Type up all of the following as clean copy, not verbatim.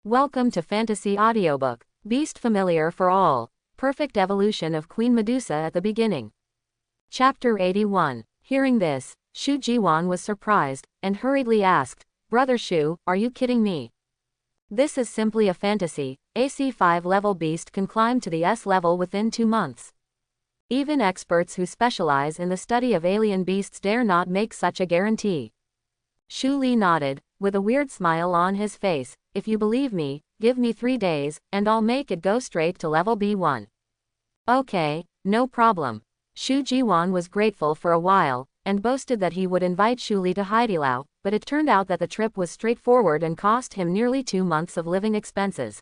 Welcome to Fantasy Audiobook. Beast familiar for all. Perfect evolution of Queen Medusa at the beginning. Chapter 81. Hearing this, Shu Jiwan was surprised, and hurriedly asked, Brother Shu, are you kidding me? This is simply a fantasy. AC 5 level beast can climb to the S level within 2 months. Even experts who specialize in the study of alien beasts dare not make such a guarantee. Shu Li nodded, with a weird smile on his face. If you believe me, give me 3 days, and I'll make it go straight to level B1. Okay, no problem. Shu Jiwan was grateful for a while, and boasted that he would invite Shu Li to Haidilao, but it turned out that the trip was straightforward and cost him nearly 2 months of living expenses.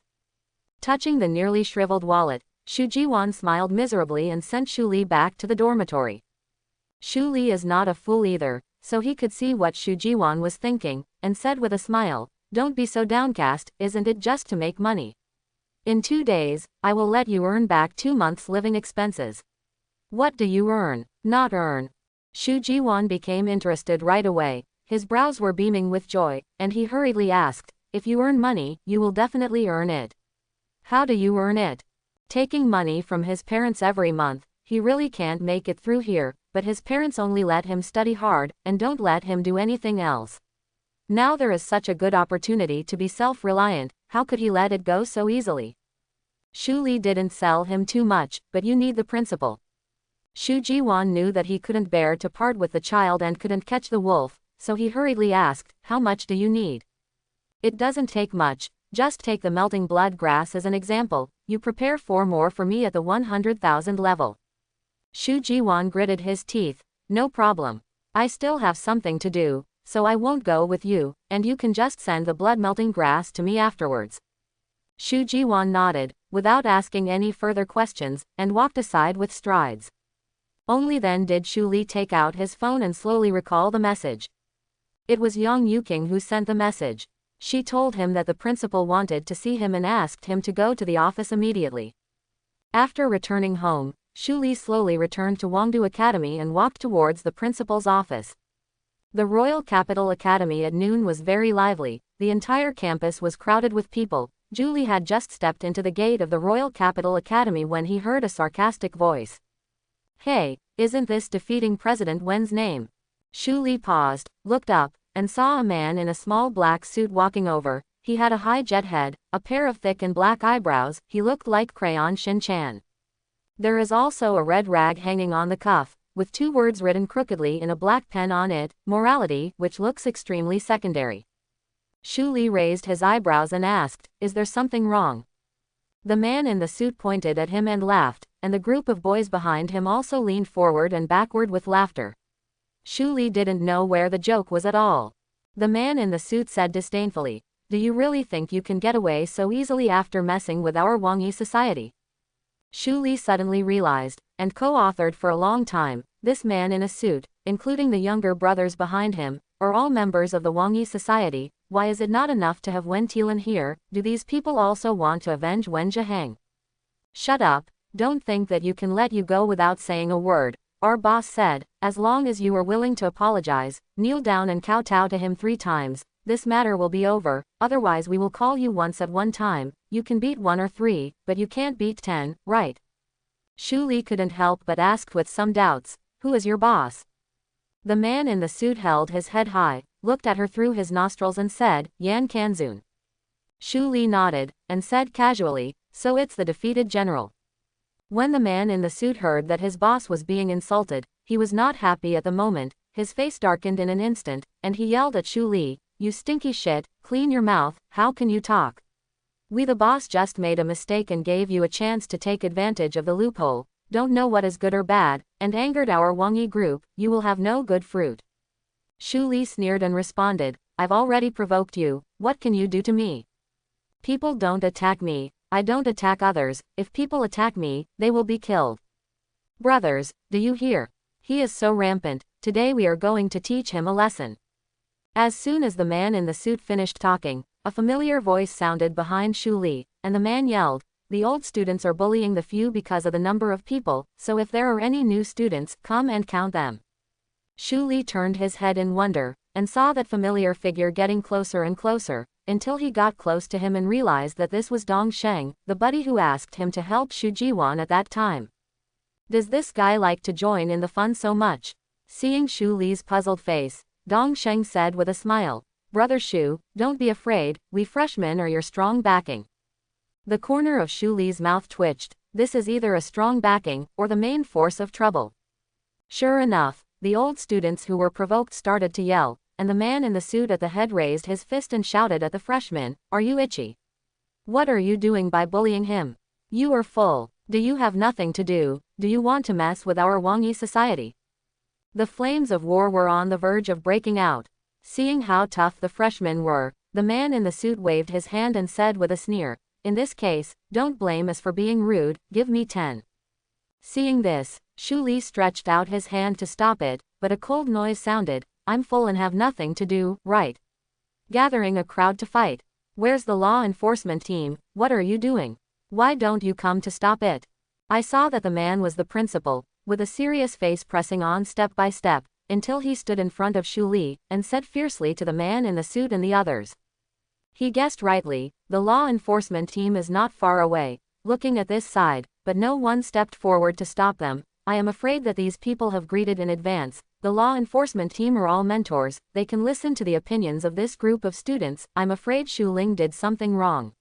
Touching the nearly shriveled wallet, Shu Jiwan smiled miserably and sent Shu Li back to the dormitory. Shu Li is not a fool either, so he could see what Shu Jiwan was thinking, and said with a smile, Don't be so downcast, isn't it just to make money? In 2 days, I will let you earn back 2 months' living expenses. What do you earn? Not earn. Shu Jiwan became interested right away. His brows were beaming with joy, and he hurriedly asked, If you earn money, you will definitely earn it. How do you earn it? Taking money from his parents every month. He really can't make it through here, but his parents only let him study hard, and don't let him do anything else. Now there is such a good opportunity to be self-reliant, how could he let it go so easily? Shu Li didn't sell him too much, but you need the principle. Shu Jiwan knew that he couldn't bear to part with the child and couldn't catch the wolf, so he hurriedly asked, How much do you need? It doesn't take much, just take the melting blood grass as an example, you prepare 4 more for me at the 100,000 level. Shu Jiwan gritted his teeth, No problem. I still have something to do, so I won't go with you, and you can just send the blood-melting grass to me afterwards. Shu Jiwan nodded, without asking any further questions, and walked aside with strides. Only then did Shu Li take out his phone and slowly recall the message. It was Yang Yuking who sent the message. She told him that the principal wanted to see him and asked him to go to the office immediately. After returning home, Shu Li slowly returned to Wangdu Academy and walked towards the principal's office. The Royal Capital Academy at noon was very lively. The entire campus was crowded with people. Julie had just stepped into the gate of the Royal Capital Academy when he heard a sarcastic voice. Hey, isn't this defeating President Wen's name? Shu Li paused, looked up, and saw a man in a small black suit walking over. He had a high jet head, a pair of thick and black eyebrows. He looked like Crayon Shin-chan. There is also a red rag hanging on the cuff, with 2 words written crookedly in a black pen on it, morality, which looks extremely secondary. Shu Li raised his eyebrows and asked, Is there something wrong? The man in the suit pointed at him and laughed, and the group of boys behind him also leaned forward and backward with laughter. Shu Li didn't know where the joke was at all. The man in the suit said disdainfully, Do you really think you can get away so easily after messing with our Wangyi society? Shu Li suddenly realized, and co-authored for a long time, this man in a suit, including the younger brothers behind him, are all members of the Wangyi society. Why is it not enough to have Wen Tilan here? Do these people also want to avenge Wen Zhiheng? Shut up, don't think that you can let you go without saying a word. Our boss said, as long as you are willing to apologize, kneel down and kowtow to him 3 times, this matter will be over, otherwise we will call you once at one time. You can beat 1 or 3, but you can't beat 10, right? Shu Li couldn't help but ask with some doubts, Who is your boss? The man in the suit held his head high, looked at her through his nostrils and said, Yan Kanzun. Shu Li nodded, and said casually, So it's the defeated general. When the man in the suit heard that his boss was being insulted, he was not happy at the moment. His face darkened in an instant, and he yelled at Shu Li, You stinky shit, clean your mouth, how can you talk? We the boss just made a mistake and gave you a chance to take advantage of the loophole, don't know what is good or bad, and angered our Wangyi group, you will have no good fruit. Shu Li sneered and responded, I've already provoked you, what can you do to me? People don't attack me, I don't attack others, if people attack me, they will be killed. Brothers, do you hear? He is so rampant, today we are going to teach him a lesson. As soon as the man in the suit finished talking, a familiar voice sounded behind Shu Li, and the man yelled, The old students are bullying the few because of the number of people, so if there are any new students, come and count them. Shu Li turned his head in wonder, and saw that familiar figure getting closer and closer. until he got close to him and realized that this was Dong Sheng, the buddy who asked him to help Shu Jiwan at that time. Does this guy like to join in the fun so much? Seeing Shu Li's puzzled face, Dong Sheng said with a smile, Brother Shu, don't be afraid, we freshmen are your strong backing. The corner of Shu Li's mouth twitched. This is either a strong backing, or the main force of trouble. Sure enough, the old students who were provoked started to yell, and the man in the suit at the head raised his fist and shouted at the freshmen, Are you itchy? What are you doing by bullying him? You are full. Do you have nothing to do? Do you want to mess with our Wangyi society? The flames of war were on the verge of breaking out. Seeing how tough the freshmen were, the man in the suit waved his hand and said with a sneer, In this case, don't blame us for being rude, give me 10. Seeing this, Shu Li stretched out his hand to stop it, but a cold noise sounded, I'm full and have nothing to do, right? Gathering a crowd to fight. Where's the law enforcement team? What are you doing? Why don't you come to stop it? I saw that the man was the principal, with a serious face pressing on step by step, until he stood in front of Shu Li, and said fiercely to the man in the suit and the others. He guessed rightly, the law enforcement team is not far away, looking at this side, but no one stepped forward to stop them. I am afraid that these people have greeted in advance. The law enforcement team are all mentors, they can listen to the opinions of this group of students. I'm afraid Shu Ling did something wrong.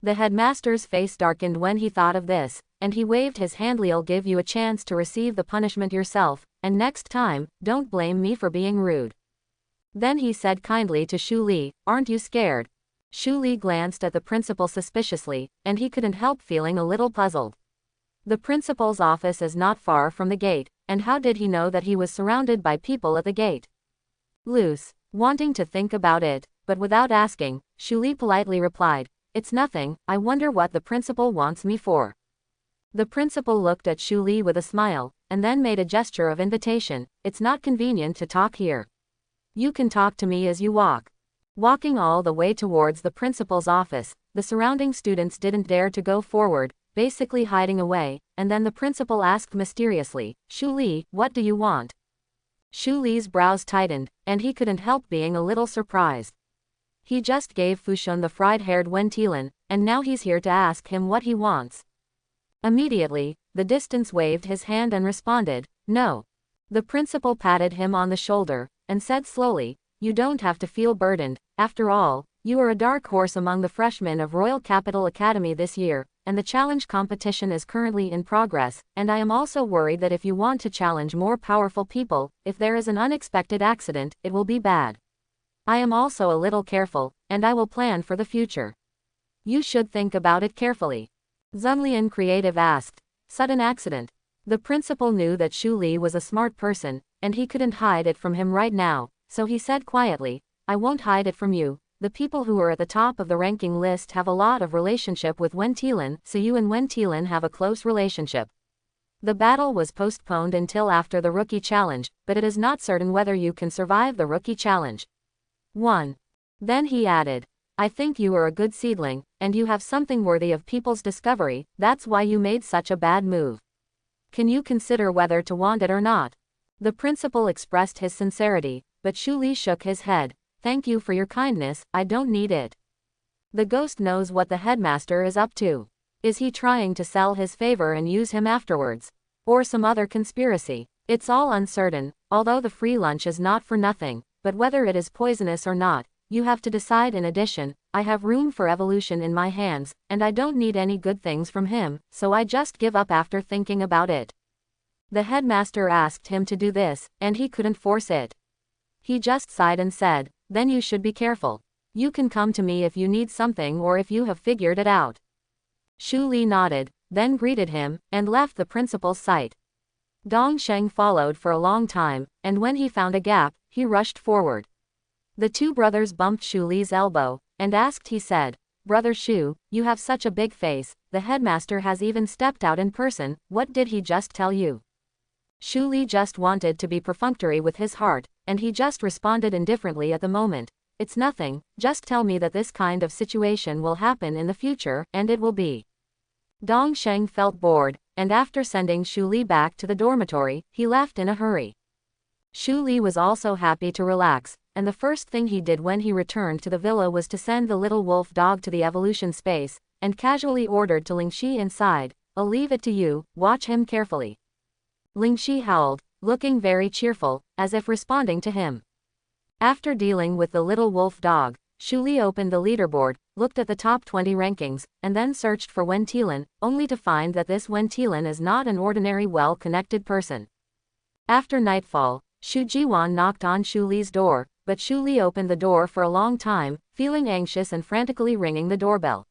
The headmaster's face darkened when he thought of this, and he waved his hand. I'll give you a chance to receive the punishment yourself, and next time, don't blame me for being rude. Then he said kindly to Shu Li, Aren't you scared? Shu Li glanced at the principal suspiciously, and he couldn't help feeling a little puzzled. The principal's office is not far from the gate, and how did he know that he was surrounded by people at the gate? Loose. Wanting to think about it, but without asking, Shu Li politely replied, It's nothing, I wonder what the principal wants me for. The principal looked at Shu Li with a smile, and then made a gesture of invitation, It's not convenient to talk here. You can talk to me as you walk. Walking all the way towards the principal's office, the surrounding students didn't dare to go forward, basically hiding away, and then the principal asked mysteriously, Shu Li, what do you want? Shu Li's brows tightened, and he couldn't help being a little surprised. He just gave Fushun the fried-haired Wentilan, and now he's here to ask him what he wants. Immediately, the distance waved his hand and responded, No. The principal patted him on the shoulder, and said slowly, You don't have to feel burdened, after all, you are a dark horse among the freshmen of Royal Capital Academy this year, and the challenge competition is currently in progress, and I am also worried that if you want to challenge more powerful people, if there is an unexpected accident, it will be bad. I am also a little careful, and I will plan for the future. You should think about it carefully. Zunlian Creative asked, Sudden accident. The principal knew that Shu Li was a smart person, and he couldn't hide it from him right now, so he said quietly, I won't hide it from you. The people who are at the top of the ranking list have a lot of relationship with Wentilan, so you and Wentilan have a close relationship. The battle was postponed until after the rookie challenge, but it is not certain whether you can survive the rookie challenge. 1. Then he added, I think you are a good seedling, and you have something worthy of people's discovery, that's why you made such a bad move. Can you consider whether to want it or not? The principal expressed his sincerity, but Shu Li shook his head. Thank you for your kindness, I don't need it. The ghost knows what the headmaster is up to. Is he trying to sell his favor and use him afterwards? Or some other conspiracy? It's all uncertain, although the free lunch is not for nothing, but whether it is poisonous or not, you have to decide. In addition, I have room for evolution in my hands, and I don't need any good things from him, so I just give up after thinking about it. The headmaster asked him to do this, and he couldn't force it. He just sighed and said, Then you should be careful. You can come to me if you need something or if you have figured it out. Shu Li nodded, then greeted him, and left the principal's sight. Dong Sheng followed for a long time, and when he found a gap, he rushed forward. The two brothers bumped Shu Li's elbow, and asked. He said, Brother Shu, you have such a big face, the headmaster has even stepped out in person, what did he just tell you? Shu Li just wanted to be perfunctory with his heart, and he just responded indifferently at the moment. It's nothing, just tell me that this kind of situation will happen in the future, and it will be. Dong Sheng felt bored, and after sending Shu Li back to the dormitory, he left in a hurry. Shu Li was also happy to relax, and the first thing he did when he returned to the villa was to send the little wolf dog to the evolution space, and casually ordered to Lingxi inside, "I'll leave it to you, watch him carefully." Lingxi howled, looking very cheerful, as if responding to him. After dealing with the little wolf dog, Shu Li opened the leaderboard, looked at the top 20 rankings, and then searched for Wen Tilan, only to find that this Wen Tilan is not an ordinary well-connected person. After nightfall, Shu Jiwan knocked on Shu Li's door, but Shu Li opened the door for a long time, feeling anxious and frantically ringing the doorbell.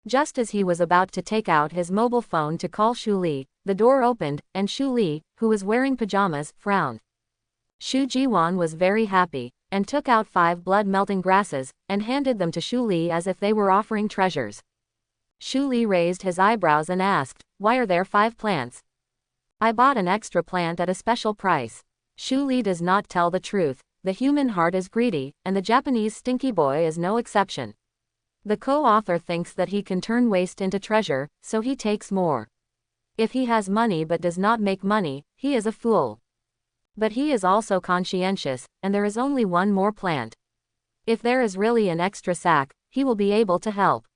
Just as he was about to take out his mobile phone to call Shu Li, the door opened, and Shu Li, who was wearing pajamas, frowned. Shu Jiwan was very happy, and took out 5 blood-melting grasses, and handed them to Shu Li as if they were offering treasures. Shu Li raised his eyebrows and asked, "Why are there 5 plants?" "I bought an extra plant at a special price." Shu Li does not tell the truth. The human heart is greedy, and the Japanese stinky boy is no exception. The co-author thinks that he can turn waste into treasure, so he takes more. If he has money but does not make money, he is a fool. But he is also conscientious, and there is only one more plant. If there is really an extra sack, he will be able to help.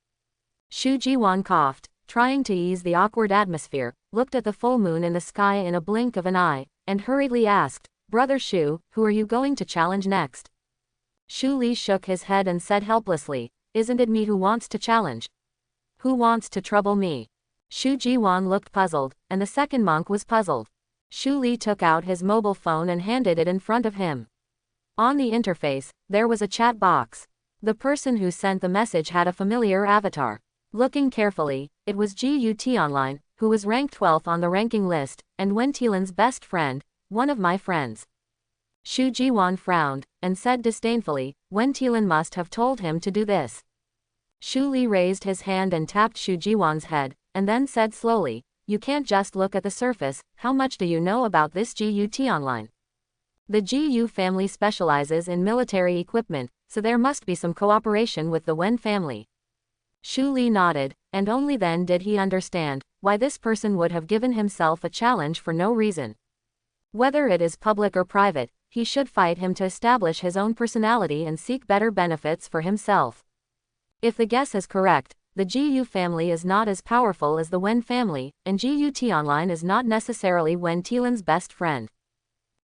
Shu Jiwan coughed, trying to ease the awkward atmosphere, looked at the full moon in the sky in a blink of an eye, and hurriedly asked, "Brother Shu, who are you going to challenge next?" Shu Li shook his head and said helplessly, "Isn't it me who wants to challenge? Who wants to trouble me?" Shu Jiwan looked puzzled, and the second monk was puzzled. Shu Li took out his mobile phone and handed it in front of him. On the interface, there was a chat box. The person who sent the message had a familiar avatar. Looking carefully, it was GUT Online, who was ranked 12th on the ranking list, and Wen Tilan's best friend, "One of my friends." Shu Jiwan frowned, and said disdainfully, "Wen Tilan must have told him to do this." Shu Li raised his hand and tapped Shu Jiwan's head, and then said slowly, "You can't just look at the surface. How much do you know about this GUT Online?" The GU family specializes in military equipment, so there must be some cooperation with the Wen family. Shu Li nodded, and only then did he understand why this person would have given himself a challenge for no reason. Whether it is public or private, he should fight him to establish his own personality and seek better benefits for himself. If the guess is correct, the GU family is not as powerful as the Wen family, and GUT Online is not necessarily Wen Tilan's best friend.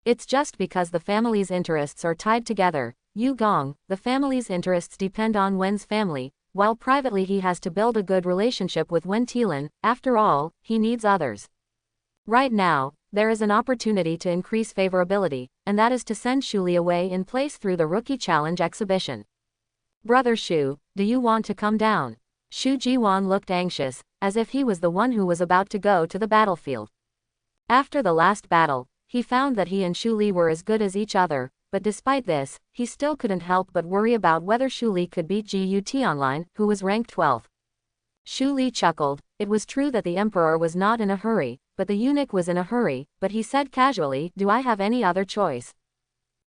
It's just because the family's interests are tied together. Yu Gong, the family's interests depend on Wen's family, while privately he has to build a good relationship with Wen Tilan. After all, he needs others. Right now, there is an opportunity to increase favorability, and that is to send Shu Li away in place through the Rookie Challenge exhibition. "Brother Shu, do you want to come down?" Shu Jiwan looked anxious, as if he was the one who was about to go to the battlefield. After the last battle, he found that he and Shu Li were as good as each other, but despite this, he still couldn't help but worry about whether Shu Li could beat GUT Online, who was ranked 12th. Shu Li chuckled. It was true that the emperor was not in a hurry, but the eunuch was in a hurry, but he said casually, "Do I have any other choice?"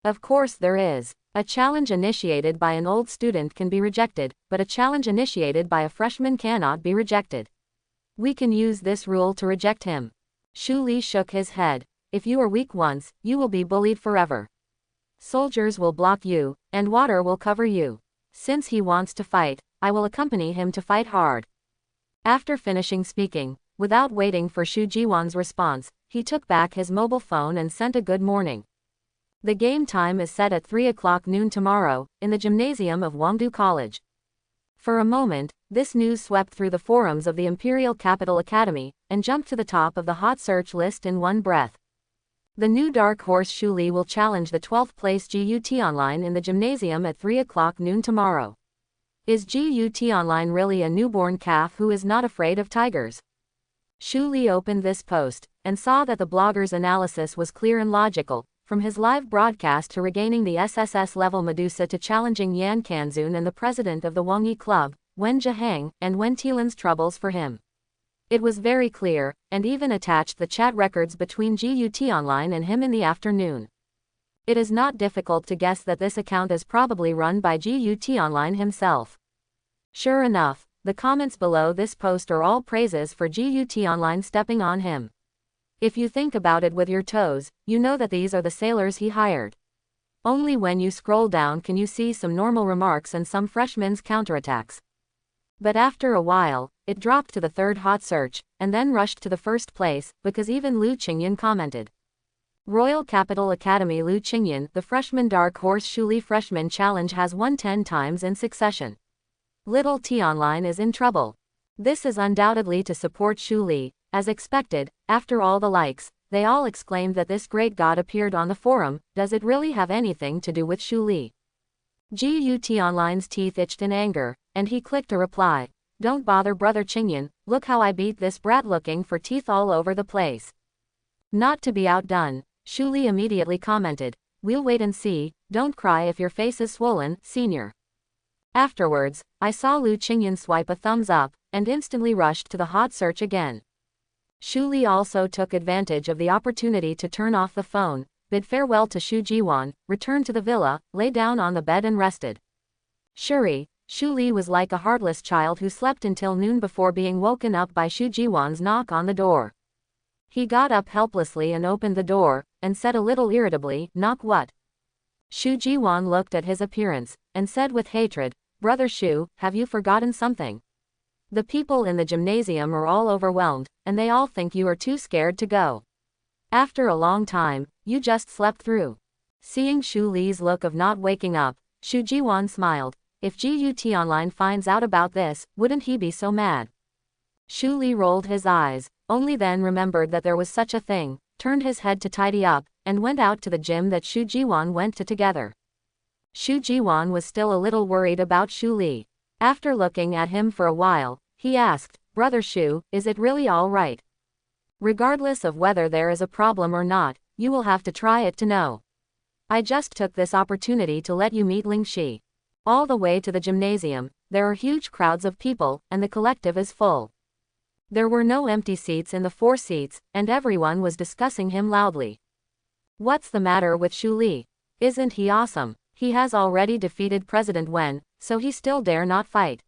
Of course there is. A challenge initiated by an old student can be rejected, but a challenge initiated by a freshman cannot be rejected. We can use this rule to reject him. Shu Li shook his head. If you are weak once, you will be bullied forever. Soldiers will block you, and water will cover you. Since he wants to fight, I will accompany him to fight hard. After finishing speaking, without waiting for Shu Jiwan's response, he took back his mobile phone and sent a good morning. The game time is set at 3 o'clock noon tomorrow, in the gymnasium of Wangdu College. For a moment, this news swept through the forums of the Imperial Capital Academy, and jumped to the top of the hot search list in one breath. The new dark horse Shu Li will challenge the 12th place GUT Online in the gymnasium at 3 o'clock noon tomorrow. Is GUT Online really a newborn calf who is not afraid of tigers? Shu Li opened this post, and saw that the blogger's analysis was clear and logical, from his live broadcast to regaining the SSS level Medusa to challenging Yan Kanzun and the president of the Wangyi Club, Wen Zhiheng, and Wen Tilan's troubles for him. It was very clear, and even attached the chat records between GUT Online and him in the afternoon. It is not difficult to guess that this account is probably run by GUT Online himself. Sure enough, the comments below this post are all praises for GUT Online stepping on him. If you think about it with your toes, you know that these are the sailors he hired. Only when you scroll down can you see some normal remarks and some freshmen's counterattacks. But after a while, it dropped to the third hot search, and then rushed to the first place, because even Lu Qingyan commented. Royal Capital Academy Lu Qingyan, the freshman Dark Horse Shuli Freshman Challenge has won 10 times in succession. Little T Online is in trouble. This is undoubtedly to support Shuli, as expected. After all the likes, they all exclaimed that this great god appeared on the forum. Does it really have anything to do with Shuli? GUT Online's teeth itched in anger, and he clicked a reply. Don't bother brother Qingyan, look how I beat this brat looking for teeth all over the place. Not to be outdone, Shuli immediately commented, we'll wait and see, don't cry if your face is swollen, senior. Afterwards, I saw Lu Qingyan swipe a thumbs up, and instantly rushed to the hot search again. Shuli also took advantage of the opportunity to turn off the phone, bid farewell to Shu Jiwan, returned to the villa, lay down on the bed and rested. Shuli was like a heartless child who slept until noon before being woken up by Shu Jiwan's knock on the door. He got up helplessly and opened the door, and said a little irritably, knock what? Shu Jiwan looked at his appearance, and said with hatred, Brother Shu, have you forgotten something? The people in the gymnasium are all overwhelmed, and they all think you are too scared to go. After a long time, you just slept through. Seeing Shu Li's look of not waking up, Shu Jiwan smiled. If GUT Online finds out about this, wouldn't he be so mad? Shu Li rolled his eyes, only then remembered that there was such a thing, turned his head to tidy up, and went out to the gym that Shu Jiwan went to together. Shu Jiwan was still a little worried about Shu Li. After looking at him for a while, he asked, Brother Shu, is it really all right? Regardless of whether there is a problem or not, you will have to try it to know. I just took this opportunity to let you meet Ling Shi. All the way to the gymnasium, there are huge crowds of people, and the collective is full. There were no empty seats in the 4 seats, and everyone was discussing him loudly. What's the matter with Shu Li? Isn't he awesome? He has already defeated President Wen, so he still dare not fight.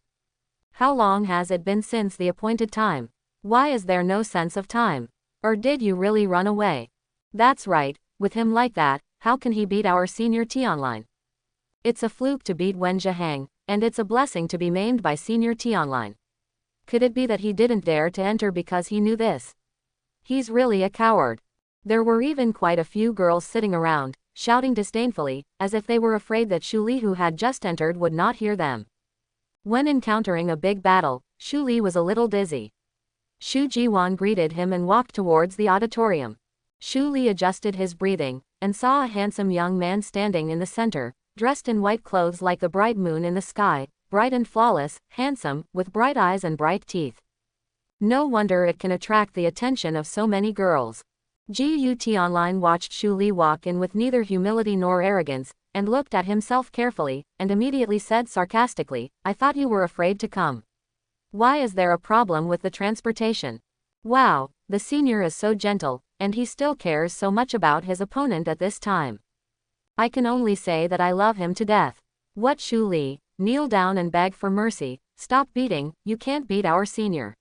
How long has it been since the appointed time? Why is there no sense of time? Or did you really run away? That's right, with him like that, how can he beat our senior T Online? It's a fluke to beat Wen Zhihang, and it's a blessing to be maimed by senior T Online. Could it be that he didn't dare to enter because he knew this? He's really a coward. There were even quite a few girls sitting around, shouting disdainfully, as if they were afraid that Shu Li who had just entered would not hear them. When encountering a big battle, Shu Li was a little dizzy. Shu Jiwan greeted him and walked towards the auditorium. Shu Li adjusted his breathing, and saw a handsome young man standing in the center, dressed in white clothes like the bright moon in the sky, bright and flawless, handsome, with bright eyes and bright teeth. No wonder it can attract the attention of so many girls. GUT Online watched Shu Li walk in with neither humility nor arrogance, and looked at himself carefully, and immediately said sarcastically, I thought you were afraid to come. Why is there a problem with the transportation? Wow, the senior is so gentle, and he still cares so much about his opponent at this time. I can only say that I love him to death. What Shu Li? Kneel down and beg for mercy, stop beating, you can't beat our senior.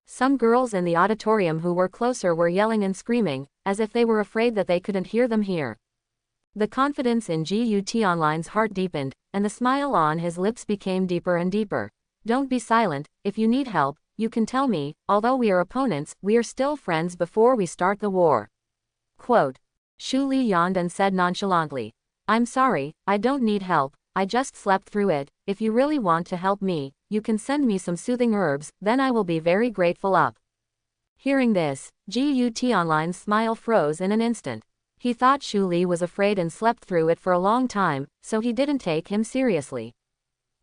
Some girls in the auditorium who were closer were yelling and screaming, as if they were afraid that they couldn't hear them here. The confidence in GUT Online's heart deepened, and the smile on his lips became deeper and deeper. Don't be silent, if you need help, you can tell me, although we are opponents, we are still friends before we start the war. Quote. Shu Li yawned and said nonchalantly, I'm sorry, I don't need help, I just slept through it. If you really want to help me, you can send me some soothing herbs, then I will be very grateful up. Hearing this, GUT Online's smile froze in an instant. He thought Shu Li was afraid and slept through it for a long time, so he didn't take him seriously.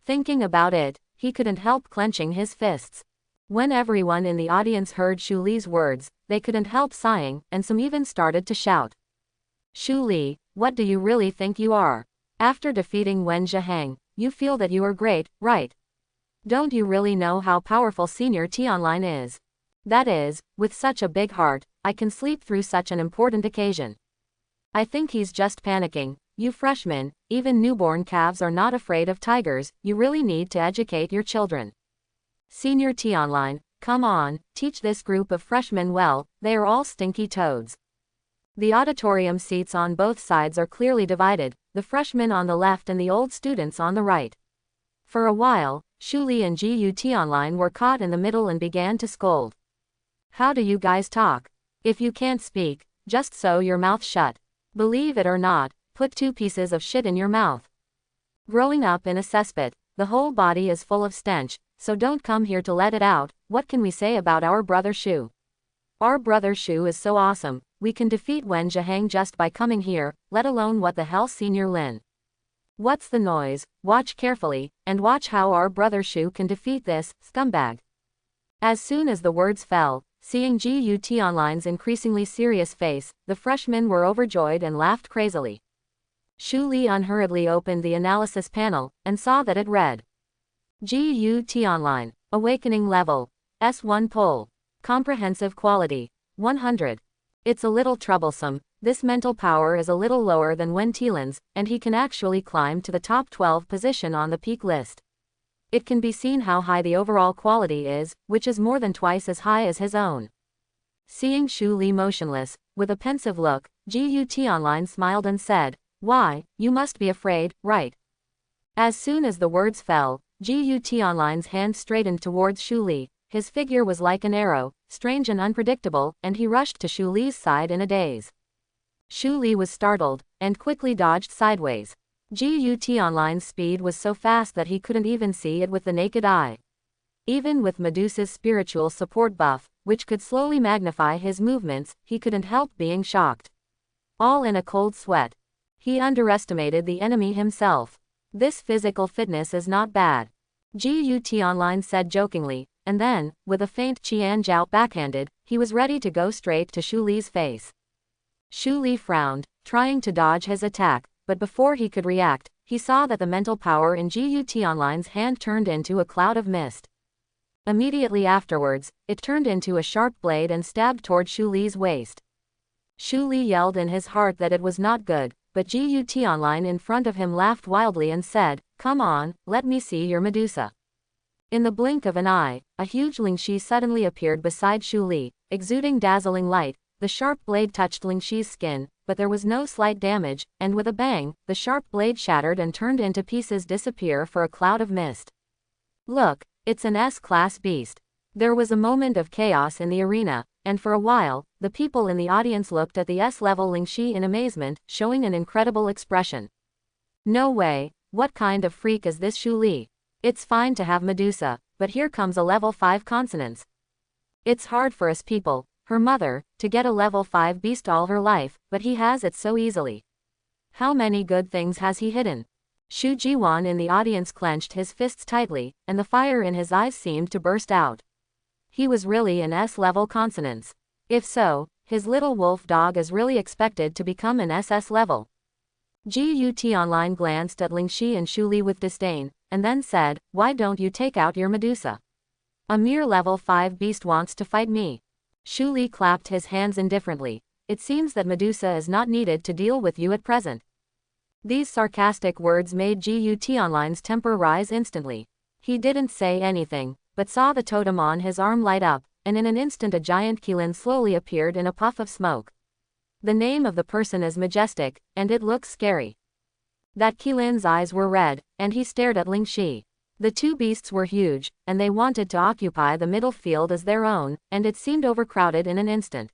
Thinking about it, he couldn't help clenching his fists. When everyone in the audience heard Shu Li's words, they couldn't help sighing, and some even started to shout. Shu Li, what do you really think you are? After defeating Wen Zhihang, you feel that you are great, right? Don't you really know how powerful Senior T Online is? That is, with such a big heart, I can sleep through such an important occasion. I think he's just panicking. You freshmen, even newborn calves are not afraid of tigers, you really need to educate your children. Senior T Online, come on, teach this group of freshmen well, they are all stinky toads. The auditorium seats on both sides are clearly divided, the freshmen on the left and the old students on the right. For a while, Shu Li and GUT Online were caught in the middle and began to scold. How do you guys talk? If you can't speak, just sew your mouth shut. Believe it or not, put 2 pieces of shit in your mouth. Growing up in a cesspit, the whole body is full of stench, so don't come here to let it out. What can we say about our brother Shu? Our brother Shu is so awesome, we can defeat Wen Zhiheng just by coming here, let alone what the hell Senior Lin. What's the noise? Watch carefully, and watch how our brother Shu can defeat this scumbag. As soon as the words fell, seeing GUT Online's increasingly serious face, the freshmen were overjoyed and laughed crazily. Shu Li unhurriedly opened the analysis panel, and saw that it read. GUT Online, Awakening Level, S1 Pull, Comprehensive Quality, 100. It's a little troublesome, this mental power is a little lower than Wen Tilan's, and he can actually climb to the top 12 position on the peak list. It can be seen how high the overall quality is, which is more than twice as high as his own. Seeing Shu Li motionless, with a pensive look, GUT Online smiled and said, why, you must be afraid, right? As soon as the words fell, GUT Online's hand straightened towards Shu Li. His figure was like an arrow, strange and unpredictable, and he rushed to Shu Li's side in a daze. Shu Li was startled, and quickly dodged sideways. GUT Online's speed was so fast that he couldn't even see it with the naked eye. Even with Medusa's spiritual support buff, which could slowly magnify his movements, he couldn't help being shocked. All in a cold sweat. He underestimated the enemy himself. This physical fitness is not bad. GUT Online said jokingly, and then, with a faint Qian Jiao backhanded, he was ready to go straight to Shu Li's face. Shu Li frowned, trying to dodge his attack, but before he could react, he saw that the mental power in GUT Online's hand turned into a cloud of mist. Immediately afterwards, it turned into a sharp blade and stabbed toward Shu Li's waist. Shu Li yelled in his heart that it was not good, but GUT Online in front of him laughed wildly and said, come on, let me see your Medusa. In the blink of an eye, a huge Lingxi suddenly appeared beside Shu Li, exuding dazzling light. The sharp blade touched Lingxi's skin, but there was no slight damage, and with a bang, the sharp blade shattered and turned into pieces disappear for a cloud of mist. Look, it's an S-class beast. There was a moment of chaos in the arena, and for a while, the people in the audience looked at the S-level Lingxi in amazement, showing an incredible expression. No way, what kind of freak is this Shu Li? It's fine to have Medusa, but here comes a level 5 consonance. It's hard for us people, her mother, to get a level 5 beast all her life, but he has it so easily. How many good things has he hidden? Shu Jiwan in the audience clenched his fists tightly, and the fire in his eyes seemed to burst out. He was really an S-level consonance. If so, his little wolf dog is really expected to become an SS level. GUT Online glanced at Lingxi and Shu Li with disdain, and then said, why don't you take out your Medusa? A mere level 5 beast wants to fight me. Shu Li clapped his hands indifferently. It seems that Medusa is not needed to deal with you at present. These sarcastic words made GUT Online's temper rise instantly. He didn't say anything, but saw the totem on his arm light up, and in an instant a giant Qilin slowly appeared in a puff of smoke. The name of the person is majestic, and it looks scary. That Qilin's eyes were red, and he stared at Lingxi. The two beasts were huge, and they wanted to occupy the middle field as their own, and it seemed overcrowded in an instant.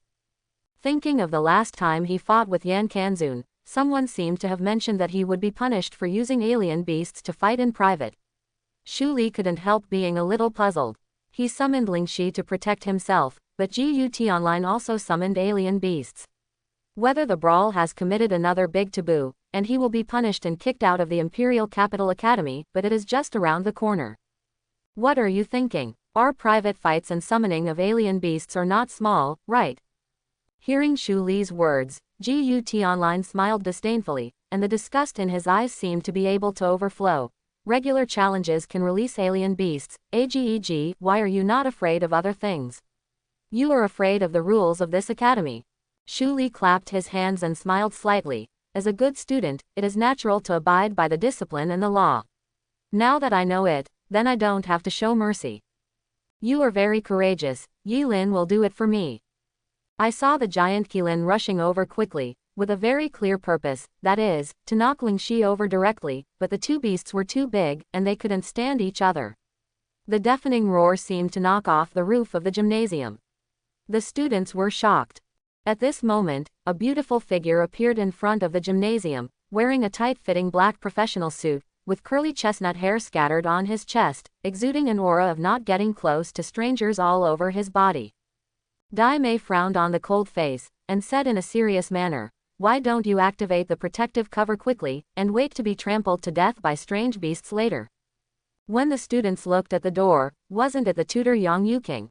Thinking of the last time he fought with Yan Kanzun, someone seemed to have mentioned that he would be punished for using alien beasts to fight in private. Shu Li couldn't help being a little puzzled. He summoned Lingxi to protect himself, but GUT Online also summoned alien beasts. Whether the brawl has committed another big taboo, and he will be punished and kicked out of the Imperial Capital Academy, but it is just around the corner. What are you thinking? Our private fights and summoning of alien beasts are not small, right? Hearing Shu Li's words, GUT Online smiled disdainfully, and the disgust in his eyes seemed to be able to overflow. Regular challenges can release alien beasts. AGEG, why are you not afraid of other things? You are afraid of the rules of this academy. Shu Li clapped his hands and smiled slightly. As a good student, it is natural to abide by the discipline and the law. Now that I know it, then I don't have to show mercy. You are very courageous. Yi Lin will do it for me. I saw the giant Qilin rushing over quickly, with a very clear purpose, that is, to knock Lingxi over directly, but the two beasts were too big, and they couldn't stand each other. The deafening roar seemed to knock off the roof of the gymnasium. The students were shocked. At this moment, a beautiful figure appeared in front of the gymnasium, wearing a tight-fitting black professional suit, with curly chestnut hair scattered on his chest, exuding an aura of not getting close to strangers all over his body. Dai Mei frowned on the cold face, and said in a serious manner, "Why don't you activate the protective cover quickly, and wait to be trampled to death by strange beasts later?" When the students looked at the door, wasn't it the tutor Yang Yuking?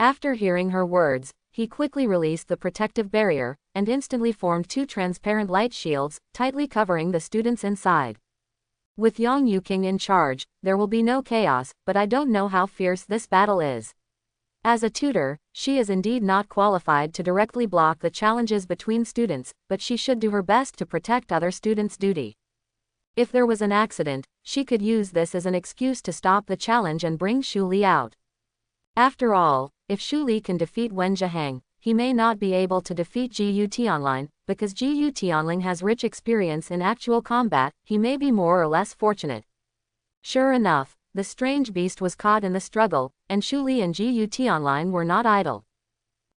After hearing her words, he quickly released the protective barrier, and instantly formed two transparent light shields, tightly covering the students inside. With Yang Yuking in charge, there will be no chaos, but I don't know how fierce this battle is. As a tutor, she is indeed not qualified to directly block the challenges between students, but she should do her best to protect other students' duty. If there was an accident, she could use this as an excuse to stop the challenge and bring Xu Li out. After all, if Xu Li can defeat Wen Zhiheng, he may not be able to defeat Gu Tianlin, because Gu Tianlin has rich experience in actual combat, he may be more or less fortunate. Sure enough, the strange beast was caught in the struggle, and Xu Li and Gu Tianlin were not idle.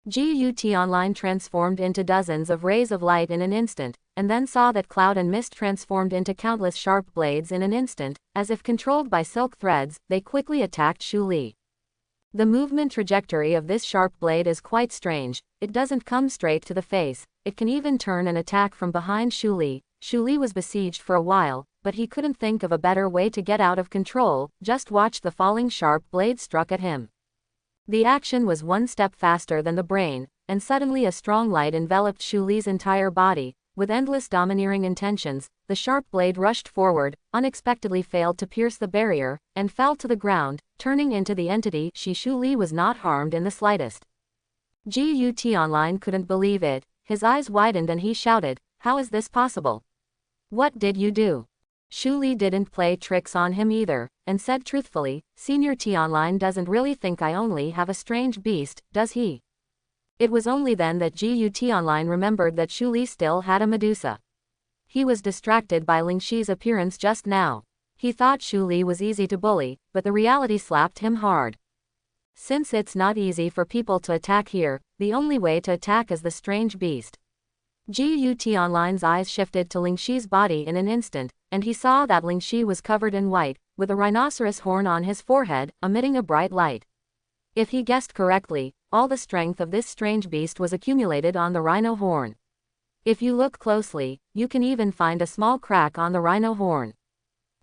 Gu Tianlin transformed into dozens of rays of light in an instant, and then saw that cloud and mist transformed into countless sharp blades in an instant, as if controlled by silk threads, they quickly attacked Xu Li. The movement trajectory of this sharp blade is quite strange, it doesn't come straight to the face, it can even turn and attack from behind Xu Li. Xu Li was besieged for a while, but he couldn't think of a better way to get out of control, just watch the falling sharp blade struck at him. The action was one step faster than the brain, and suddenly a strong light enveloped Xu Li's entire body. With endless domineering intentions, the sharp blade rushed forward, unexpectedly failed to pierce the barrier, and fell to the ground, turning into the entity. Xu Li was not harmed in the slightest. Gu Tianlin couldn't believe it, his eyes widened and he shouted, "How is this possible? What did you do?" Xu Li didn't play tricks on him either, and said truthfully, "Senior Tianlin doesn't really think I only have a strange beast, does he?" It was only then that Gu Tianlin remembered that Xu Li still had a Medusa. He was distracted by Lingxi's appearance just now. He thought Xu Li was easy to bully, but the reality slapped him hard. Since it's not easy for people to attack here, the only way to attack is the strange beast. Gu Tianlin's eyes shifted to Lingxi's body in an instant, and he saw that Lingxi was covered in white, with a rhinoceros horn on his forehead, emitting a bright light. If he guessed correctly, all the strength of this strange beast was accumulated on the rhino horn. If you look closely, you can even find a small crack on the rhino horn.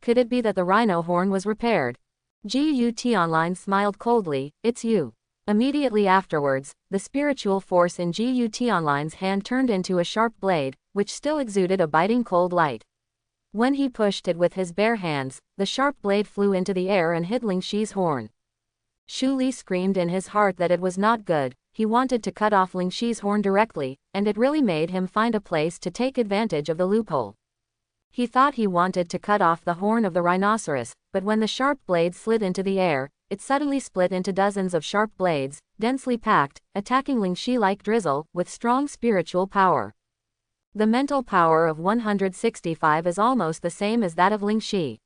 Could it be that the rhino horn was repaired? Gu Tianlin smiled coldly, "It's you." Immediately afterwards, the spiritual force in Gu Tianlin's hand turned into a sharp blade, which still exuded a biting cold light. When he pushed it with his bare hands, the sharp blade flew into the air and hit Lingxi's horn. Xu Li screamed in his heart that it was not good. He wanted to cut off Lingxi's horn directly, and it really made him find a place to take advantage of the loophole. He thought he wanted to cut off the horn of the rhinoceros, but when the sharp blade slid into the air, it suddenly split into dozens of sharp blades, densely packed, attacking Lingxi like drizzle, with strong spiritual power. The mental power of 165 is almost the same as that of Lingxi.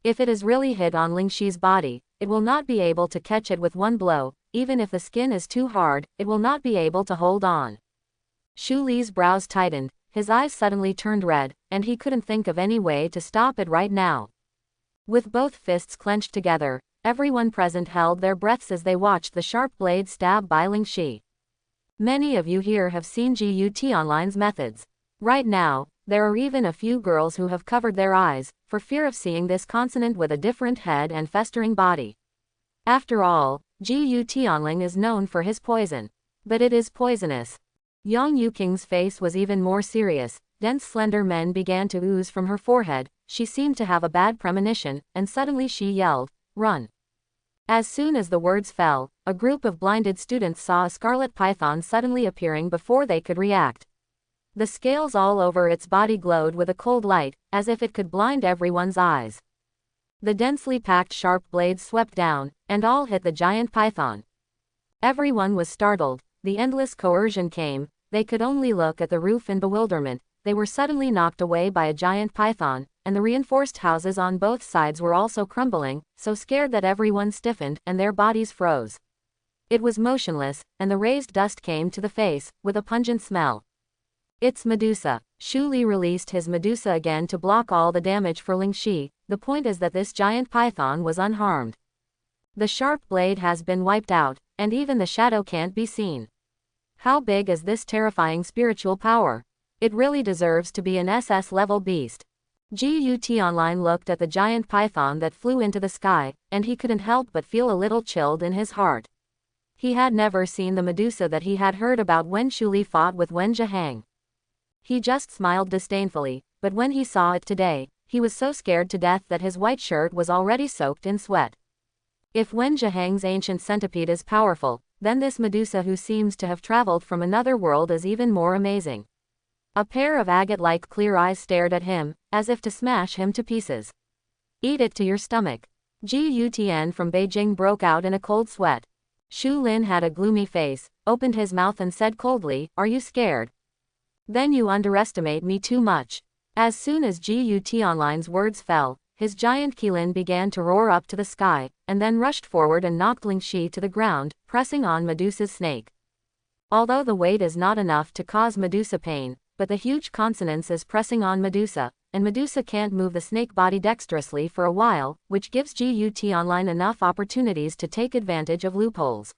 If it is really hit on Lingxi's body, it will not be able to catch it with one blow. Even if the skin is too hard, it will not be able to hold on. Xu Li's brows tightened, his eyes suddenly turned red, and he couldn't think of any way to stop it right now. With both fists clenched together, everyone present held their breaths as they watched the sharp blade stab by Lingxi. Many of you here have seen Gu Tianlin's methods. Right now, there are even a few girls who have covered their eyes, for fear of seeing this consonant with a different head and festering body. After all, Gu Tianling is known for his poison. But it is poisonous. Yang Yuking's face was even more serious, dense slender men began to ooze from her forehead, she seemed to have a bad premonition, and suddenly she yelled, "Run!" As soon as the words fell, a group of blinded students saw a scarlet python suddenly appearing before they could react. The scales all over its body glowed with a cold light, as if it could blind everyone's eyes. The densely packed sharp blades swept down, and all hit the giant python. Everyone was startled, the endless coercion came, They could only look at the roof in bewilderment. They were suddenly knocked away by a giant python, and the reinforced houses on both sides were also crumbling, so scared that everyone stiffened and their bodies froze. It was motionless, and the raised dust came to the face, with a pungent smell. It's Medusa. Shu Li released his Medusa again to block all the damage for Ling Shi. The point is that this giant python was unharmed. The sharp blade has been wiped out, and even the shadow can't be seen. How big is this terrifying spiritual power? It really deserves to be an SS-level beast. GUT Online looked at the giant python that flew into the sky, and he couldn't help but feel a little chilled in his heart. He had never seen the Medusa that he had heard about when Shu Li fought with Wen Zhihang. He just smiled disdainfully, but when he saw it today, he was so scared to death that his white shirt was already soaked in sweat. If Wen Zhihang's ancient centipede is powerful, then this Medusa who seems to have traveled from another world is even more amazing. A pair of agate-like clear eyes stared at him, as if to smash him to pieces. Eat it to your stomach. Ji Tian from Beijing broke out in a cold sweat. Shu Lin had a gloomy face, opened his mouth and said coldly, "Are you scared? Then you underestimate me too much." As soon as GUT Online's words fell, his giant Qilin began to roar up to the sky, and then rushed forward and knocked Ling Shi to the ground, pressing on Medusa's snake. Although the weight is not enough to cause Medusa pain, but the huge consonance is pressing on Medusa, and Medusa can't move the snake body dexterously for a while, which gives GUT Online enough opportunities to take advantage of loopholes.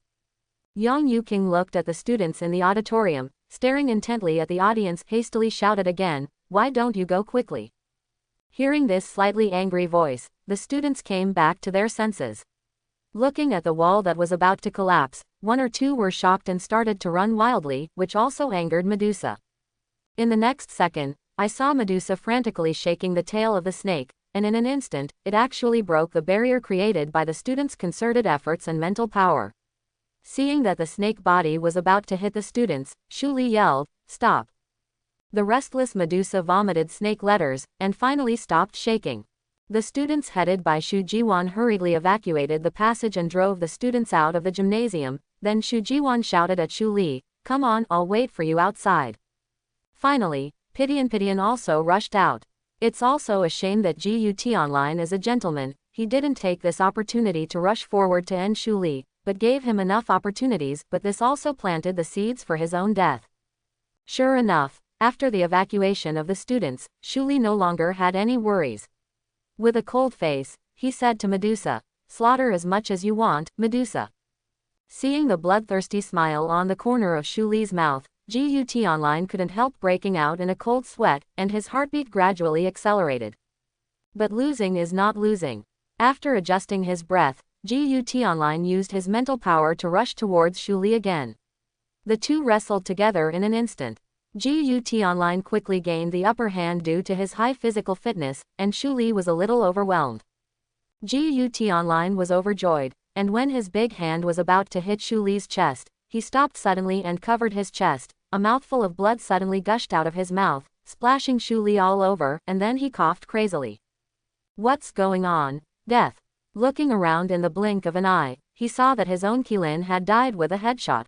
Yang Yuqing looked at the students in the auditorium, staring intently at the audience, hastily shouted again, "Why don't you go quickly?" Hearing this slightly angry voice, the students came back to their senses. Looking at the wall that was about to collapse, one or two were shocked and started to run wildly, which also angered Medusa. In the next second, I saw Medusa frantically shaking the tail of the snake, and in an instant, it actually broke the barrier created by the students' concerted efforts and mental power. Seeing that the snake body was about to hit the students, Shu Li yelled, "Stop!" The restless Medusa vomited snake letters, and finally stopped shaking. The students headed by Shu Jiwan hurriedly evacuated the passage and drove the students out of the gymnasium. Then Shu Jiwan shouted at Shu Li, "Come on, I'll wait for you outside." Finally, Pidian also rushed out. It's also a shame that GUT Online is a gentleman. He didn't take this opportunity to rush forward to end Shu Li, but gave him enough opportunities, but this also planted the seeds for his own death. Sure enough, after the evacuation of the students, Shu Li no longer had any worries. With a cold face, he said to Medusa, "Slaughter as much as you want, Medusa." Seeing the bloodthirsty smile on the corner of Shu Li's mouth, GUT Online couldn't help breaking out in a cold sweat, and his heartbeat gradually accelerated. But losing is not losing. After adjusting his breath, GUT Online used his mental power to rush towards Shu Li again. The two wrestled together in an instant. GUT Online quickly gained the upper hand due to his high physical fitness, and Shu Li was a little overwhelmed. GUT Online was overjoyed, and when his big hand was about to hit Shu Li's chest, he stopped suddenly and covered his chest. A mouthful of blood suddenly gushed out of his mouth, splashing Shu Li all over, and then he coughed crazily. What's going on? Death. Looking around in the blink of an eye, he saw that his own Qilin had died with a headshot.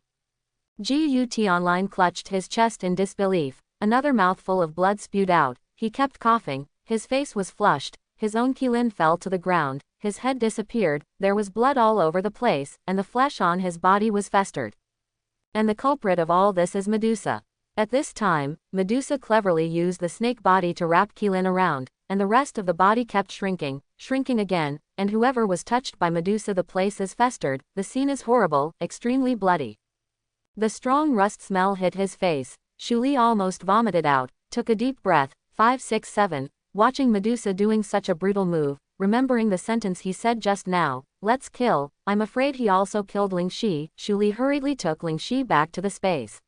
GUT Online clutched his chest in disbelief. Another mouthful of blood spewed out. He kept coughing, his face was flushed, his own Qilin fell to the ground, his head disappeared, there was blood all over the place, and the flesh on his body was festered. And the culprit of all this is Medusa. At this time, Medusa cleverly used the snake body to wrap Qilin around, and the rest of the body kept shrinking again, and whoever was touched by Medusa, the place is festered. The scene is horrible, extremely bloody. The strong rust smell hit his face. Shu Li almost vomited out, took a deep breath. 5, 6, 7, watching Medusa doing such a brutal move, remembering the sentence he said just now, "Let's kill." I'm afraid he also killed Ling Shi. Shu Li hurriedly took Ling Shi back to the space.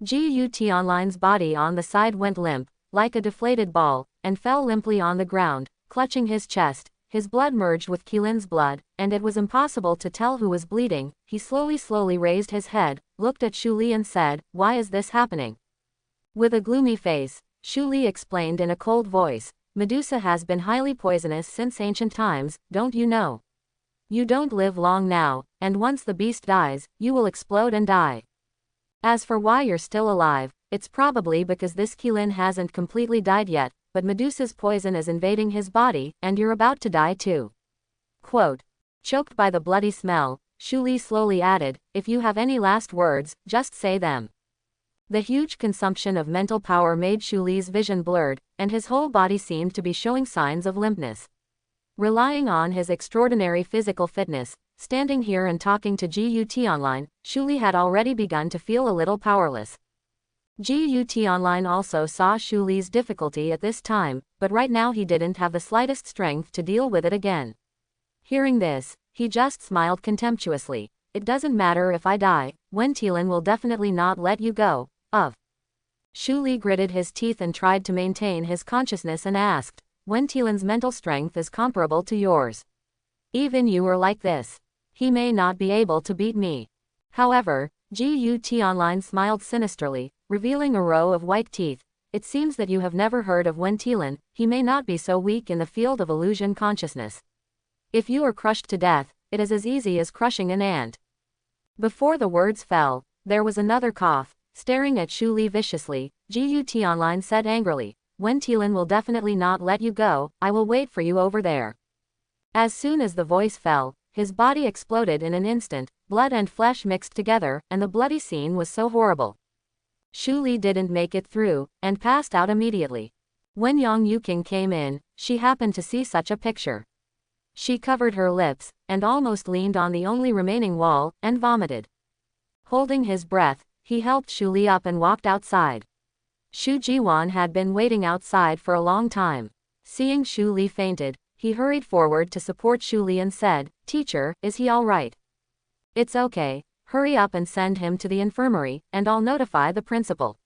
GUT Online's body on the side went limp, like a deflated ball, and fell limply on the ground, clutching his chest. His blood merged with Qilin's blood, and it was impossible to tell who was bleeding. He slowly raised his head, looked at Shu Li and said, "Why is this happening?" With a gloomy face, Shu Li explained in a cold voice, "Medusa has been highly poisonous since ancient times, don't you know? You don't live long now, and once the beast dies, you will explode and die." As for why you're still alive, it's probably because this Qilin hasn't completely died yet, but Medusa's poison is invading his body, and you're about to die too. Quote. Choked by the bloody smell, Shu Li slowly added, if you have any last words, just say them. The huge consumption of mental power made Shu Li's vision blurred, and his whole body seemed to be showing signs of limpness. Relying on his extraordinary physical fitness, standing here and talking to GUT Online, Shu Li had already begun to feel a little powerless. GUT Online also saw Shu Li's difficulty at this time, but right now he didn't have the slightest strength to deal with it again. Hearing this, he just smiled contemptuously. It doesn't matter if I die, Wen Tilan will definitely not let you go. Shu Li gritted his teeth and tried to maintain his consciousness and asked, Wen Tilan's mental strength is comparable to yours. Even you are like this. He may not be able to beat me. However, GUT Online smiled sinisterly, revealing a row of white teeth. It seems that you have never heard of Wen Tilan. He may not be so weak in the field of illusion consciousness. If you are crushed to death, it is as easy as crushing an ant. Before the words fell, there was another cough. Staring at Shu Li viciously, GUT Online said angrily, Wen Tilan will definitely not let you go, I will wait for you over there. As soon as the voice fell, his body exploded in an instant, blood and flesh mixed together, and the bloody scene was so horrible. Shu Li didn't make it through, and passed out immediately. When Yang Yuking came in, she happened to see such a picture. She covered her lips, and almost leaned on the only remaining wall, and vomited. Holding his breath, he helped Shu Li up and walked outside. Shu Jiwan had been waiting outside for a long time. Seeing Shu Li fainted, he hurried forward to support Shu Li and said, Teacher, is he all right? It's okay, hurry up and send him to the infirmary, and I'll notify the principal.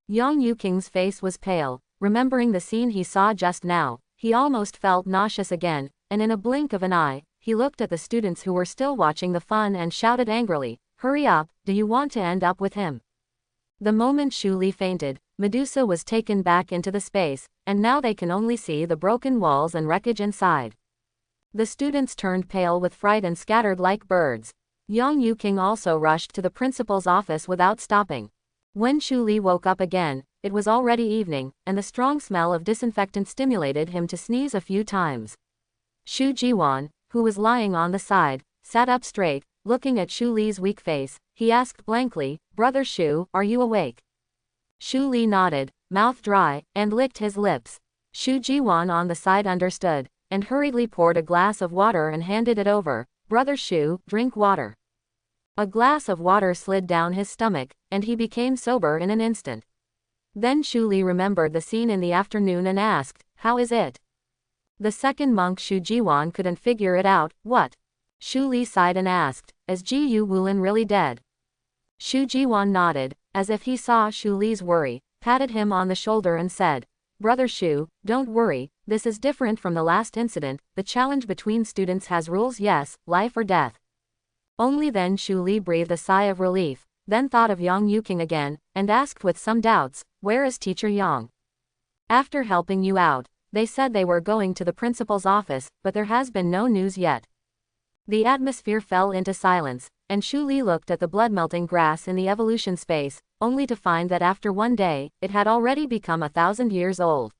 Yang Yuking's face was pale, remembering the scene he saw just now. He almost felt nauseous again, and in a blink of an eye, he looked at the students who were still watching the fun and shouted angrily, Hurry up, do you want to end up with him? The moment Shu Li fainted, Medusa was taken back into the space, and now they can only see the broken walls and wreckage inside. The students turned pale with fright and scattered like birds. Yang Yuking also rushed to the principal's office without stopping. When Shu Li woke up again, it was already evening, and the strong smell of disinfectant stimulated him to sneeze a few times. Shu Jiwan, who was lying on the side, sat up straight, looking at Shu Li's weak face. He asked blankly, Brother Shu, are you awake? Shu Li nodded, mouth dry, and licked his lips. Shu Jiwan on the side understood, and hurriedly poured a glass of water and handed it over. Brother Shu, drink water. A glass of water slid down his stomach, and he became sober in an instant. Then Shu Li remembered the scene in the afternoon and asked, How is it? The second monk Shu Jiwan couldn't figure it out. What? Shu Li sighed and asked, Is Gu Wulin really dead? Shu Jiwan nodded, as if he saw Shu Li's worry, patted him on the shoulder and said, Brother Shu, don't worry, this is different from the last incident. The challenge between students has rules, yes, life or death. Only then Shu Li breathed a sigh of relief, then thought of Yang Yuking again, and asked with some doubts, Where is Teacher Yang? After helping you out, they said they were going to the principal's office, but there has been no news yet. The atmosphere fell into silence, and Shu Li looked at the blood-melting grass in the evolution space, only to find that after one day, it had already become 1,000 years old.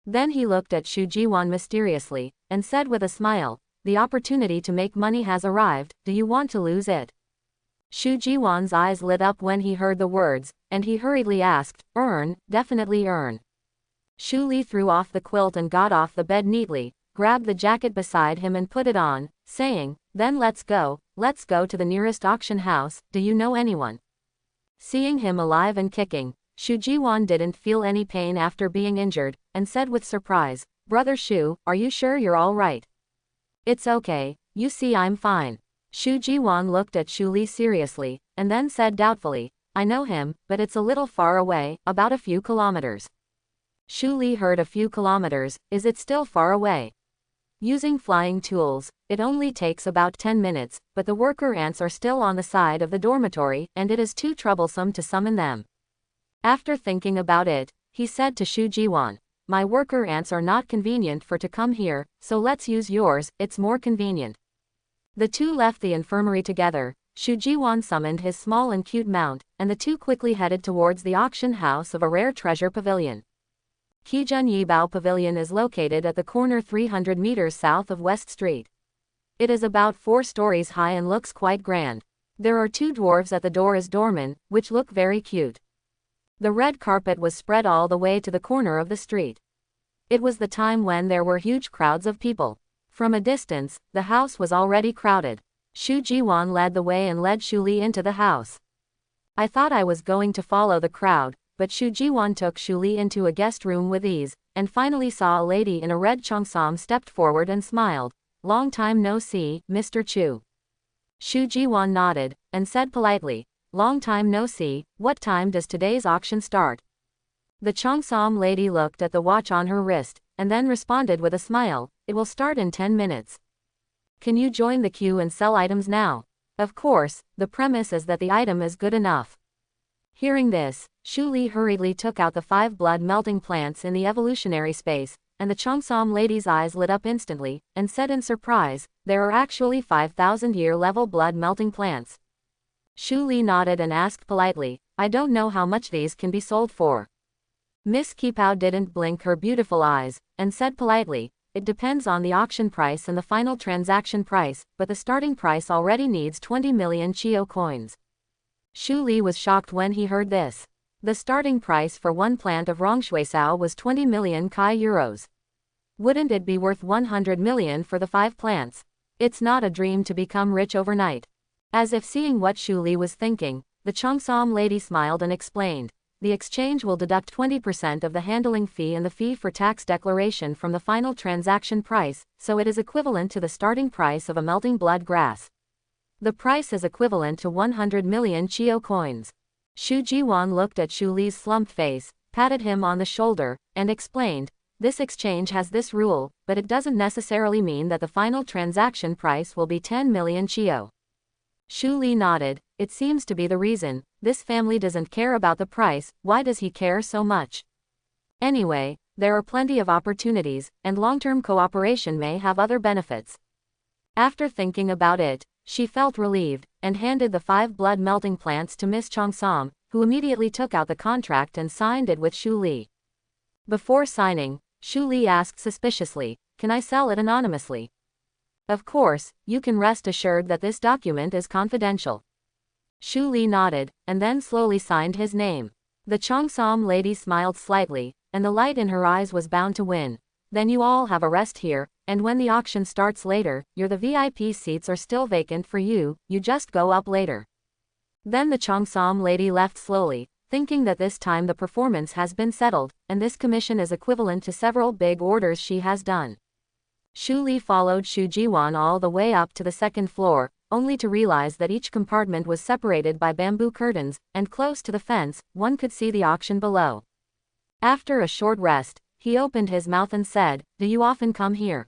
Then he looked at Shu Jiwan mysteriously, and said with a smile, The opportunity to make money has arrived, do you want to lose it? Shu Jiwan's eyes lit up when he heard the words, and he hurriedly asked, Earn, definitely earn. Shu Li threw off the quilt and got off the bed neatly, grabbed the jacket beside him and put it on, saying, Then let's go to the nearest auction house. Do you know anyone? Seeing him alive and kicking, Shu Jiwan didn't feel any pain after being injured, and said with surprise, Brother Shu, are you sure you're all right? It's okay, you see I'm fine. Shu Jiwan looked at Shu Li seriously, and then said doubtfully, I know him, but it's a little far away, about a few kilometers. Shu Li heard a few kilometers. Is it still far away? Using flying tools, it only takes about 10 minutes, but the worker ants are still on the side of the dormitory, and it is too troublesome to summon them. After thinking about it, he said to Shu Jiwan, My worker ants are not convenient for to come here, so let's use yours, it's more convenient. The two left the infirmary together, Shu Jiwan summoned his small and cute mount, and the two quickly headed towards the auction house of a rare treasure pavilion. Qijun Yibao Pavilion is located at the corner 300 meters south of West Street. It is about 4 stories high and looks quite grand. There are 2 dwarves at the door as doormen, which look very cute. The red carpet was spread all the way to the corner of the street. It was the time when there were huge crowds of people. From a distance, the house was already crowded. Shu Jiwan led the way and led Shu Li into the house. I thought I was going to follow the crowd, but Shu Jiwan took Shu Li into a guest room with ease, and finally saw a lady in a red cheongsam stepped forward and smiled. "Long time no see, Mr. Chu." Shu Jiwan nodded, and said politely, "Long time no see, what time does today's auction start?" The cheongsam lady looked at the watch on her wrist, and then responded with a smile, "It will start in 10 minutes. Can you join the queue and sell items now?" Of course, the premise is that the item is good enough. Hearing this, Shu Li hurriedly took out the 5 blood-melting plants in the evolutionary space, and the cheongsam lady's eyes lit up instantly, and said in surprise, "There are actually 5,000-year level blood-melting plants." Shu Li nodded and asked politely, "I don't know how much these can be sold for." Miss Qipao didn't blink her beautiful eyes, and said politely, "It depends on the auction price and the final transaction price, but the starting price already needs 20 million Chio coins." Shu Li was shocked when he heard this. The starting price for 1 plant of Rongshuisao was 20 million Kai euros. Wouldn't it be worth 100 million for the 5 plants? It's not a dream to become rich overnight. As if seeing what Shu Li was thinking, the cheongsam lady smiled and explained, "The exchange will deduct 20% of the handling fee and the fee for tax declaration from the final transaction price, so it is equivalent to the starting price of a melting blood grass. The price is equivalent to 100 million Chio coins." Shu Jiwan looked at Shu Li's slumped face, patted him on the shoulder, and explained, "This exchange has this rule, but it doesn't necessarily mean that the final transaction price will be 10 million Chio." Shu Li nodded, "It seems to be the reason. This family doesn't care about the price, why does he care so much? Anyway, there are plenty of opportunities, and long-term cooperation may have other benefits." After thinking about it, she felt relieved, and handed the 5 blood-melting plants to Miss Cheongsam, who immediately took out the contract and signed it with Shu Li. Before signing, Shu Li asked suspiciously, "Can I sell it anonymously?" "Of course, you can rest assured that this document is confidential." Shu Li nodded, and then slowly signed his name. The cheongsam lady smiled slightly, and the light in her eyes was bound to win. "Then you all have a rest here, and when the auction starts later, the VIP seats are still vacant for you, you just go up later." Then the cheongsam lady left slowly, thinking that this time the performance has been settled, and this commission is equivalent to several big orders she has done. Shu Li followed Shu Jiwan all the way up to the 2nd floor, only to realize that each compartment was separated by bamboo curtains, and close to the fence, one could see the auction below. After a short rest, he opened his mouth and said, "Do you often come here?"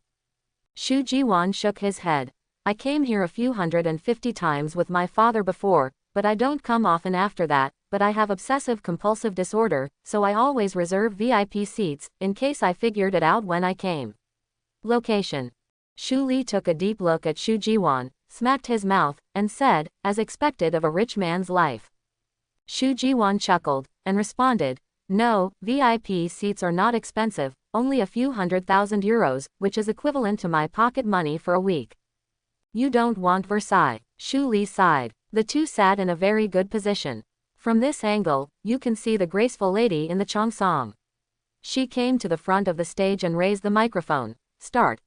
Shu Jiwan shook his head. "I came here a few 150 times with my father before, but I don't come often after that, but I have obsessive-compulsive disorder, so I always reserve VIP seats, in case I figured it out when I came." Location. Shu Li took a deep look at Shu Jiwan, smacked his mouth, and said, "As expected of a rich man's life." Shu Jiwan chuckled, and responded, "No, VIP seats are not expensive, only a few 100,000 euros, which is equivalent to my pocket money for a week." "You don't want Versailles." Shu Li sighed. The two sat in a very good position. From this angle, you can see the graceful lady in the cheongsam. She came to the front of the stage and raised the microphone. "Start."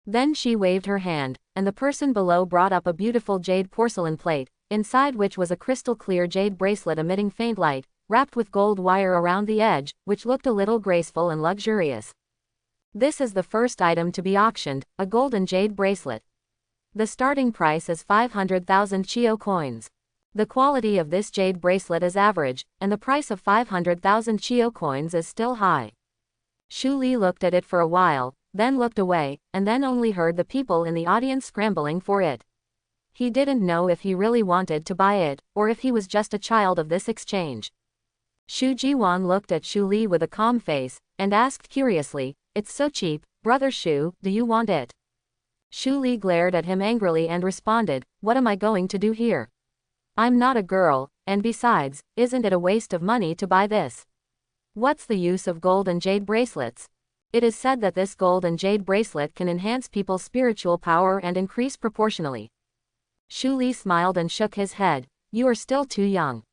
Then she waved her hand, and the person below brought up a beautiful jade porcelain plate, inside which was a crystal-clear jade bracelet emitting faint light, wrapped with gold wire around the edge, which looked a little graceful and luxurious. "This is the first item to be auctioned, a golden jade bracelet. The starting price is 500,000 Chio coins. The quality of this jade bracelet is average, and the price of 500,000 Chio coins is still high." Shu Li looked at it for a while, then looked away, and then only heard the people in the audience scrambling for it. He didn't know if he really wanted to buy it, or if he was just a child of this exchange. Shu Jiwan looked at Shu Li with a calm face, and asked curiously, "It's so cheap, brother Shu, do you want it?" Shu Li glared at him angrily and responded, what am I going to do here? I'm not a girl, and besides, isn't it a waste of money to buy this? What's the use of gold and jade bracelets? It is said that this gold and jade bracelet can enhance people's spiritual power and increase proportionally. Shu Li smiled and shook his head. You are still too young.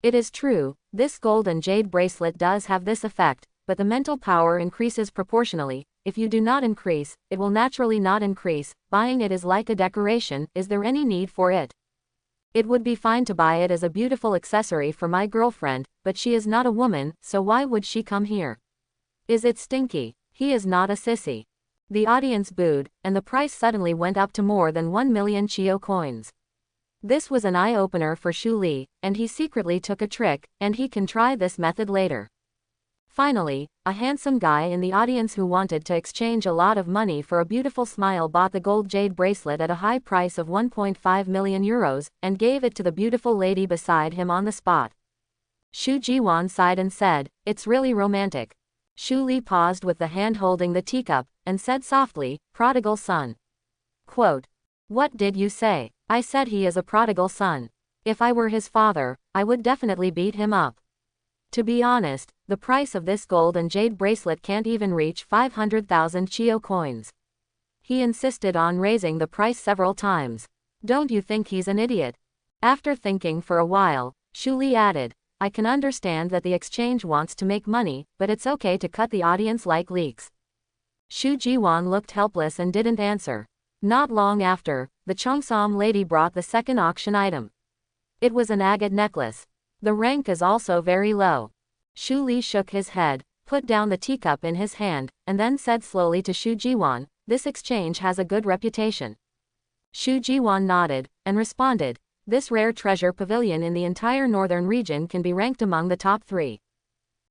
It is true, this gold and jade bracelet does have this effect, but the mental power increases proportionally. If you do not increase, it will naturally not increase. Buying it is like a decoration. Is there any need for it? It would be fine to buy it as a beautiful accessory for my girlfriend, but she is not a woman, so why would she come here? Is it stinky? He is not a sissy. The audience booed, and the price suddenly went up to more than 1 million Chio coins. This was an eye-opener for Shu Li, and he secretly took a trick, and he can try this method later. Finally, a handsome guy in the audience who wanted to exchange a lot of money for a beautiful smile bought the gold jade bracelet at a high price of 1.5 million euros, and gave it to the beautiful lady beside him on the spot. Shu Jiwan sighed and said, "It's really romantic." Shu Li paused with the hand holding the teacup, and said softly, "Prodigal son." Quote, "What did you say?" "I said he is a prodigal son. If I were his father, I would definitely beat him up. To be honest, the price of this gold and jade bracelet can't even reach 500,000 Chio coins." He insisted on raising the price several times. "Don't you think he's an idiot?" After thinking for a while, Shu Li added, "I can understand that the exchange wants to make money, but it's okay to cut the audience like leaks." Shu Jiwan looked helpless and didn't answer. Not long after, the Cheongsam lady brought the second auction item. It was an agate necklace. The rank is also very low. Shu Li shook his head, put down the teacup in his hand, and then said slowly to Shu Jiwan, "This exchange has a good reputation." Shu Jiwan nodded, and responded, "This rare treasure pavilion in the entire northern region can be ranked among the top 3.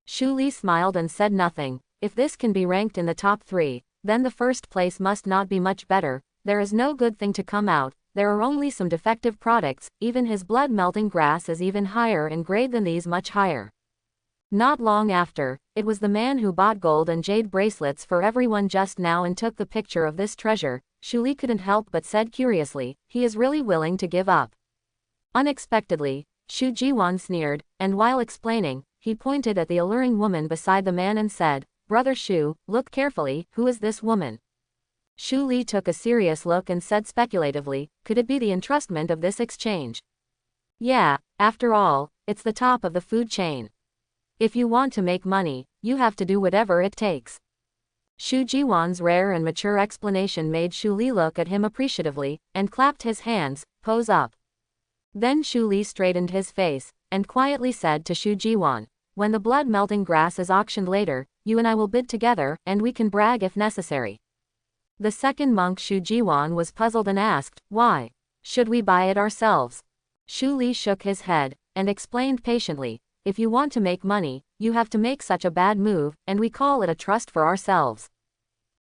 Shu Li smiled and said nothing. If this can be ranked in the top 3, then the first place must not be much better. There is no good thing to come out. There are only some defective products. Even his blood-melting grass is even higher in grade than these, much higher. Not long after, it was the man who bought gold and jade bracelets for everyone just now and took the picture of this treasure. Shu Li couldn't help but said curiously, "He is really willing to give up." Unexpectedly, Shu Jiwan sneered, and while explaining, he pointed at the alluring woman beside the man and said, "Brother Shu, look carefully, who is this woman?" Shu Li took a serious look and said speculatively, "Could it be the entrustment of this exchange?" "Yeah, after all, it's the top of the food chain. If you want to make money, you have to do whatever it takes." Shu Jiwan's rare and mature explanation made Shu Li look at him appreciatively, and clapped his hands, "Pose up." Then Shu Li straightened his face, and quietly said to Shu Jiwan, "When the blood-melting grass is auctioned later, you and I will bid together, and we can brag if necessary." The second monk Shu Jiwan was puzzled and asked, "Why? Should we buy it ourselves?" Shu Li shook his head, and explained patiently, "If you want to make money, you have to make such a bad move, and we call it a trust for ourselves."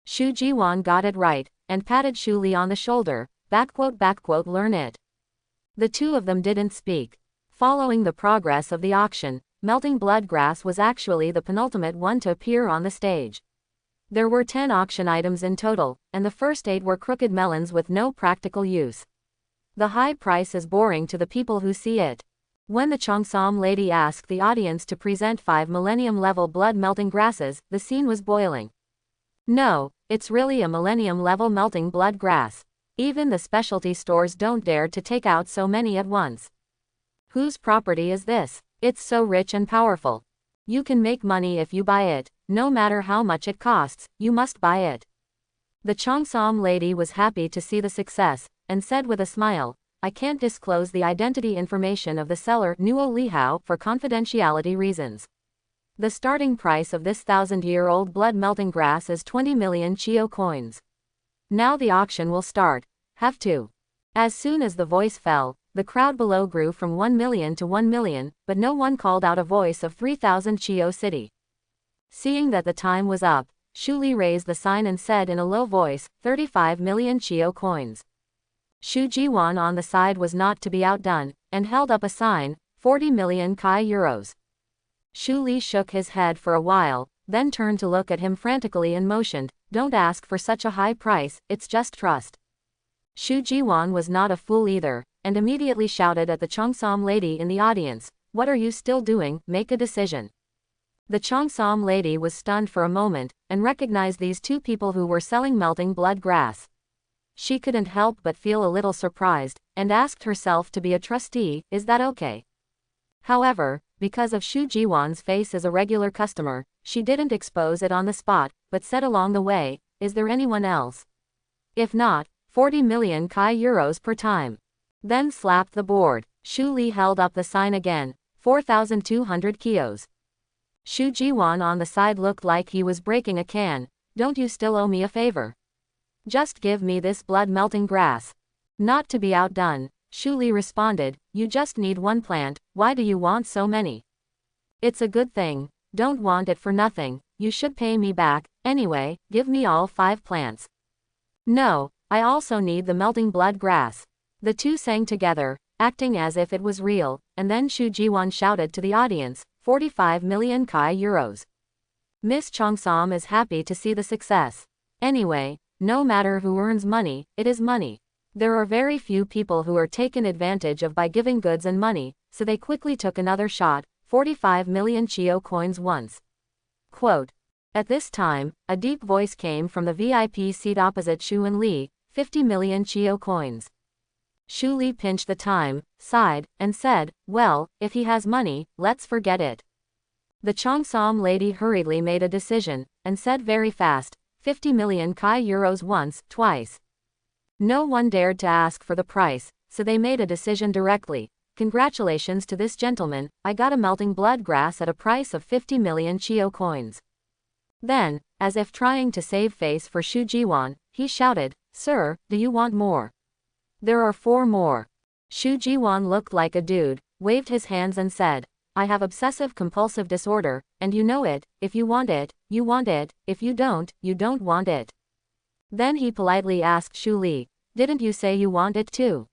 Shu Jiwan got it right, and patted Shu Li on the shoulder, "Learn it." The two of them didn't speak. Following the progress of the auction, melting blood grass was actually the penultimate one to appear on the stage. There were 10 auction items in total, and the first 8 were crooked melons with no practical use. The high price is boring to the people who see it. When the Cheongsam lady asked the audience to present 5 millennium-level blood-melting grasses, the scene was boiling. No, it's really a millennium-level melting blood grass. Even the specialty stores don't dare to take out so many at once. Whose property is this? It's so rich and powerful. You can make money if you buy it. No matter how much it costs, you must buy it. The Cheongsam lady was happy to see the success, and said with a smile, "I can't disclose the identity information of the seller Nuo Lihao for confidentiality reasons. The starting price of this 1,000-year-old blood-melting grass is 20 million Chio coins. Now the auction will start. Have to." As soon as the voice fell, the crowd below grew from 1 million to 1 million, but no one called out a voice of 3,000 Chio city. Seeing that the time was up, Shu Li raised the sign and said in a low voice, 35 million Chio coins. Shu Jiwan on the side was not to be outdone, and held up a sign, 40 million Kai euros. Shu Li shook his head for a while, then turned to look at him frantically and motioned, "Don't ask for such a high price, it's just trust." Xu Jiwan was not a fool either, and immediately shouted at the Cheongsam lady in the audience, "What are you still doing? Make a decision." The Cheongsam lady was stunned for a moment, and recognized these two people who were selling melting blood grass. She couldn't help but feel a little surprised, and asked herself to be a trustee, is that okay? However, because of Xu Jiwan's face as a regular customer, she didn't expose it on the spot, but said along the way, is there anyone else? If not, 40 million Kai euros per time. Then slapped the board. Xu Li held up the sign again, 4,200 kios. Xu Jiwan on the side looked like he was breaking a can. Don't you still owe me a favor? Just give me this blood-melting grass. Not to be outdone, Xu Li responded, you just need one plant, why do you want so many? It's a good thing, don't want it for nothing, you should pay me back, anyway, give me all 5 plants. No, I also need the melting blood grass. The two sang together, acting as if it was real, and then Xu Jiwan shouted to the audience, 45 million Kai euros. Miss Cheongsam is happy to see the success. Anyway, no matter who earns money, it is money. There are very few people who are taken advantage of by giving goods and money, so they quickly took another shot, 45 million Chio coins once. Quote. At this time, a deep voice came from the VIP seat opposite Xu and Li, 50 million Chio coins. Xu Li pinched the time, sighed, and said, well, if he has money, let's forget it. The Cheongsam lady hurriedly made a decision, and said very fast, 50 million Kai euros once, twice. No one dared to ask for the price, so they made a decision directly. Congratulations to this gentleman, I got a melting blood grass at a price of 50 million Chio coins. Then, as if trying to save face for Xu Jiwan, he shouted, sir, do you want more? There are 4 more. Xu Jiwan looked like a dude, waved his hands and said, I have obsessive-compulsive disorder, and you know it, if you want it, you want it, if you don't want it. Then he politely asked Xu Li, didn't you say you want it too?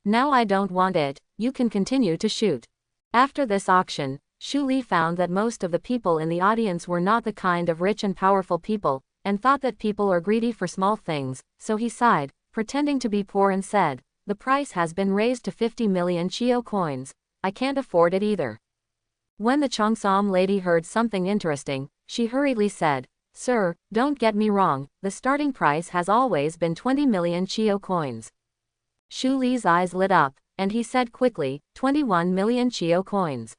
Now I don't want it, you can continue to shoot. After this auction, Xu Li found that most of the people in the audience were not the kind of rich and powerful people, and thought that people are greedy for small things, so he sighed, pretending to be poor and said, the price has been raised to 50 million Chio coins, I can't afford it either. When the Cheongsam lady heard something interesting, she hurriedly said, sir, don't get me wrong, the starting price has always been 20 million Chio coins. Xu Li's eyes lit up, and he said quickly, 21 million Chio coins.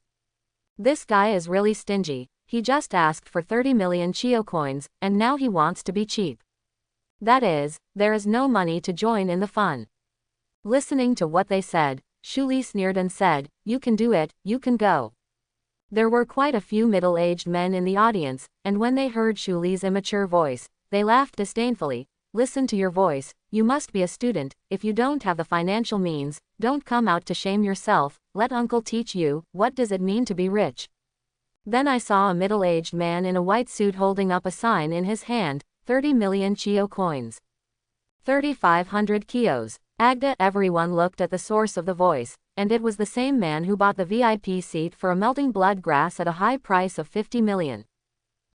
This guy is really stingy, he just asked for 30 million Chio coins, and now he wants to be cheap. That is, there is no money to join in the fun. Listening to what they said, Xu Li sneered and said, you can do it, you can go. There were quite a few middle-aged men in the audience, and when they heard Xu Li's immature voice, they laughed disdainfully. Listen to your voice, you must be a student, if you don't have the financial means, don't come out to shame yourself, let uncle teach you, what does it mean to be rich. Then I saw a middle-aged man in a white suit holding up a sign in his hand, 30 million Chio coins. 3,500 kios. Agda. Everyone looked at the source of the voice, and it was the same man who bought the VIP seat for a melting blood grass at a high price of 50 million.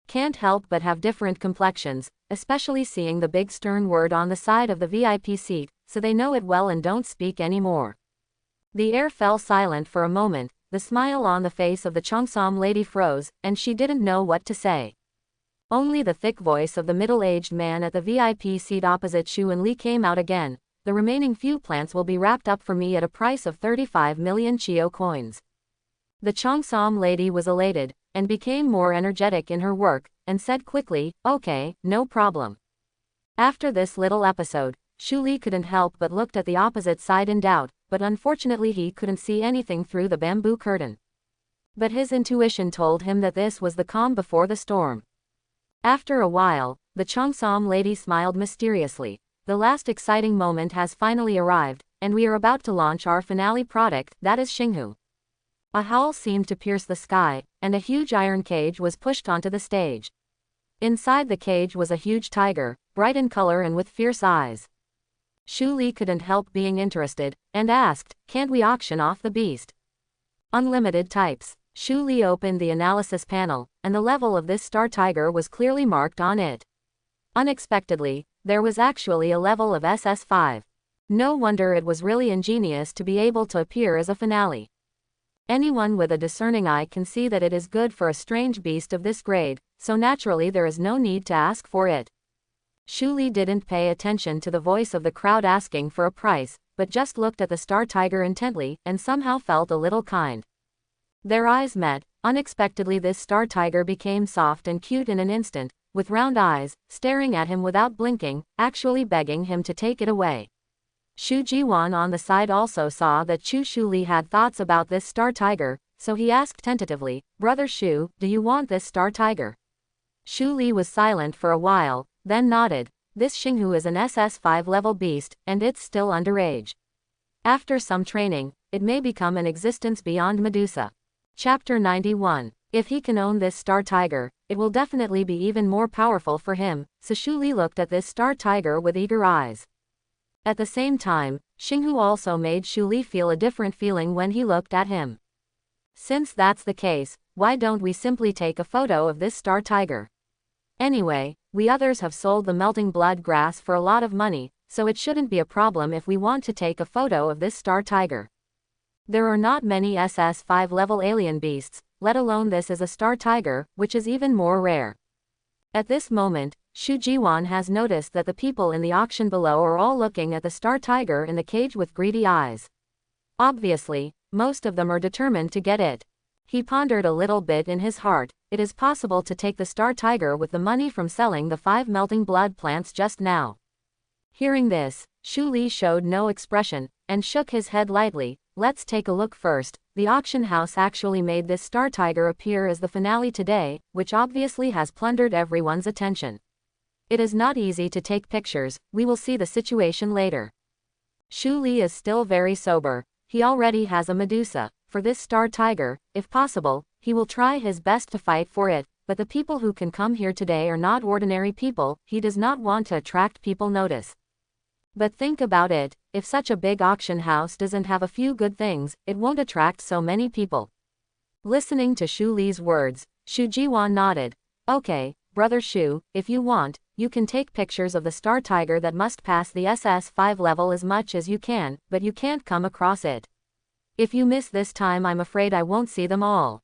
Can't help but have different complexions, especially seeing the big stern word on the side of the VIP seat, so they know it well and don't speak anymore. The air fell silent for a moment, the smile on the face of the Cheongsam lady froze, and she didn't know what to say. Only the thick voice of the middle-aged man at the VIP seat opposite Xu and Li came out again. The remaining few plants will be wrapped up for me at a price of 35 million Chio coins. The Cheongsam lady was elated, and became more energetic in her work, and said quickly, okay, no problem. After this little episode, Xu Li couldn't help but looked at the opposite side in doubt, but unfortunately he couldn't see anything through the bamboo curtain. But his intuition told him that this was the calm before the storm. After a while, the Cheongsam lady smiled mysteriously. The last exciting moment has finally arrived, and we are about to launch our finale product, that is Xinghu. A howl seemed to pierce the sky, and a huge iron cage was pushed onto the stage. Inside the cage was a huge tiger, bright in color and with fierce eyes. Xu Li couldn't help being interested, and asked, can't we auction off the beast? Unlimited types. Xu Li opened the analysis panel, and the level of this star tiger was clearly marked on it. Unexpectedly, there was actually a level of SS5. No wonder it was really ingenious to be able to appear as a finale. Anyone with a discerning eye can see that it is good for a strange beast of this grade, so naturally there is no need to ask for it. Shu Li didn't pay attention to the voice of the crowd asking for a price, but just looked at the star tiger intently and somehow felt a little kind. Their eyes met. Unexpectedly this star tiger became soft and cute in an instant, with round eyes, staring at him without blinking, actually begging him to take it away. Shu Jiwan on the side also saw that Shu Li had thoughts about this star tiger, so he asked tentatively, "Brother Shu, do you want this star tiger?" Shu Li was silent for a while, then nodded. This Xinghu is an SS5 level beast, and it's still underage. After some training, it may become an existence beyond Medusa. Chapter 91. If he can own this star tiger, it will definitely be even more powerful for him, so Shu Li looked at this star tiger with eager eyes. At the same time, Xinghu also made Shu Li feel a different feeling when he looked at him. Since that's the case, why don't we simply take a photo of this star tiger? Anyway, we others have sold the melting blood grass for a lot of money, so it shouldn't be a problem if we want to take a photo of this star tiger. There are not many SS5 level alien beasts, let alone this is a star tiger, which is even more rare. At this moment, Shu Jiwan has noticed that the people in the auction below are all looking at the star tiger in the cage with greedy eyes. Obviously, most of them are determined to get it. He pondered a little bit in his heart. It is possible to take the star tiger with the money from selling the 5 melting blood plants just now. Hearing this, Shu Li showed no expression, and shook his head lightly. Let's take a look first. The auction house actually made this star tiger appear as the finale today, which obviously has plundered everyone's attention. It is not easy to take pictures, we will see the situation later. Shu Li is still very sober. He already has a Medusa. For this star tiger, if possible, he will try his best to fight for it, but the people who can come here today are not ordinary people. He does not want to attract people notice. But think about it, if such a big auction house doesn't have a few good things, it won't attract so many people. Listening to Shu Li's words, Shu Jiwan nodded. Okay, brother Shu, if you want, you can take pictures of the star tiger that must pass the SS5 level as much as you can, but you can't come across it. If you miss this time, I'm afraid I won't see them all.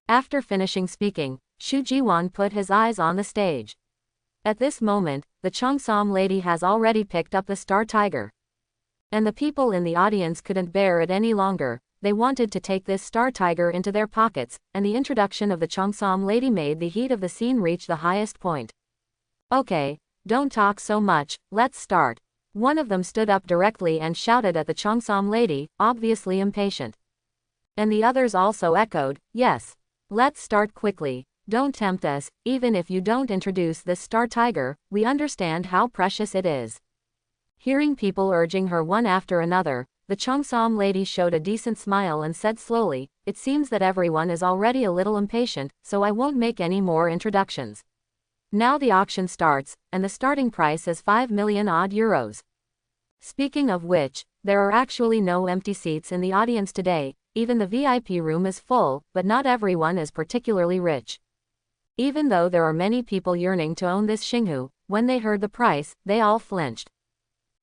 After finishing speaking, Shu Jiwan put his eyes on the stage. At this moment, the Cheongsam lady has already picked up the star tiger. And the people in the audience couldn't bear it any longer. They wanted to take this star tiger into their pockets, and the introduction of the Cheongsam lady made the heat of the scene reach the highest point. Okay, don't talk so much, let's start. One of them stood up directly and shouted at the Cheongsam lady, obviously impatient. And the others also echoed, yes. Let's start quickly. Don't tempt us, even if you don't introduce this star tiger, we understand how precious it is. Hearing people urging her one after another, the Cheongsam lady showed a decent smile and said slowly, it seems that everyone is already a little impatient, so I won't make any more introductions. Now the auction starts, and the starting price is 5 million odd euros. Speaking of which, there are actually no empty seats in the audience today, even the VIP room is full, but not everyone is particularly rich. Even though there are many people yearning to own this Xinghu, when they heard the price, they all flinched.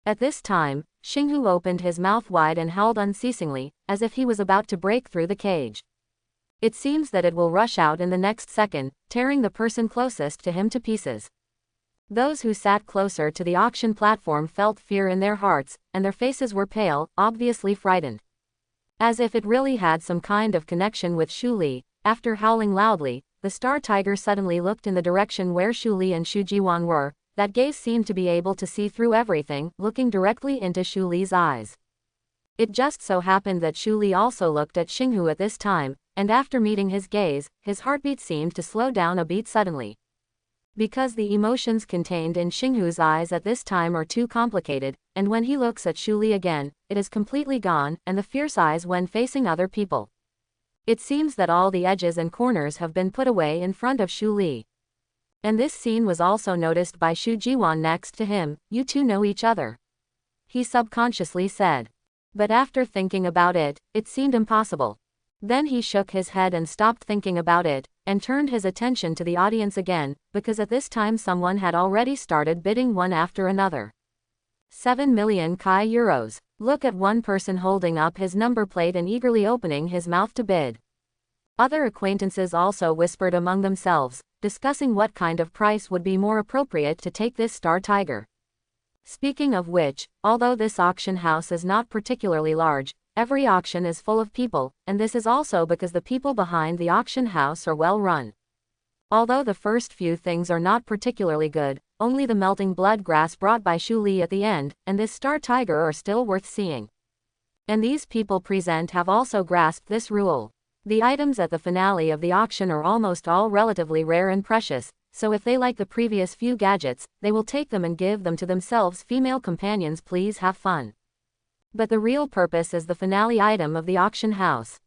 At this time, Xinghu opened his mouth wide and howled unceasingly, as if he was about to break through the cage. It seems that it will rush out in the next second, tearing the person closest to him to pieces. Those who sat closer to the auction platform felt fear in their hearts, and their faces were pale, obviously frightened. As if it really had some kind of connection with Shu Li, after howling loudly, the star tiger suddenly looked in the direction where Shu Li and Shu Jiwan were. That gaze seemed to be able to see through everything, looking directly into Shu Li's eyes. It just so happened that Shu Li also looked at Xinghu at this time, and after meeting his gaze, his heartbeat seemed to slow down a beat suddenly. Because the emotions contained in Xinghu's eyes at this time are too complicated, and when he looks at Shu Li again, it is completely gone, and the fierce eyes when facing other people. It seems that all the edges and corners have been put away in front of Shu Li. And this scene was also noticed by Shu Jiwan next to him. You two know each other, he subconsciously said. But after thinking about it, it seemed impossible. Then he shook his head and stopped thinking about it, and turned his attention to the audience again, because at this time someone had already started bidding one after another. 7 million Kai euros. Look at one person holding up his number plate and eagerly opening his mouth to bid. Other acquaintances also whispered among themselves, discussing what kind of price would be more appropriate to take this star tiger. Speaking of which, although this auction house is not particularly large, every auction is full of people, and this is also because the people behind the auction house are well run. Although the first few things are not particularly good, only the melting blood grass brought by Shu Li at the end, and this star tiger are still worth seeing. And these people present have also grasped this rule. The items at the finale of the auction are almost all relatively rare and precious, so if they like the previous few gadgets, they will take them and give them to themselves female companions. Please have fun. But the real purpose is the finale item of the auction house.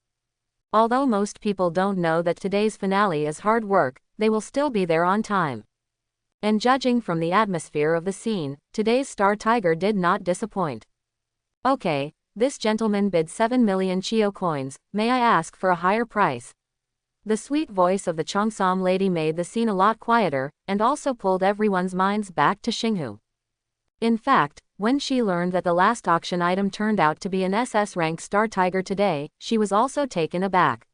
Although most people don't know that today's finale is hard work, they will still be there on time. And judging from the atmosphere of the scene, today's star tiger did not disappoint. Okay, this gentleman bid 7 million Chio coins, may I ask for a higher price? The sweet voice of the Cheongsam lady made the scene a lot quieter, and also pulled everyone's minds back to Xinghu. In fact, when she learned that the last auction item turned out to be an SS rank star tiger today, she was also taken aback.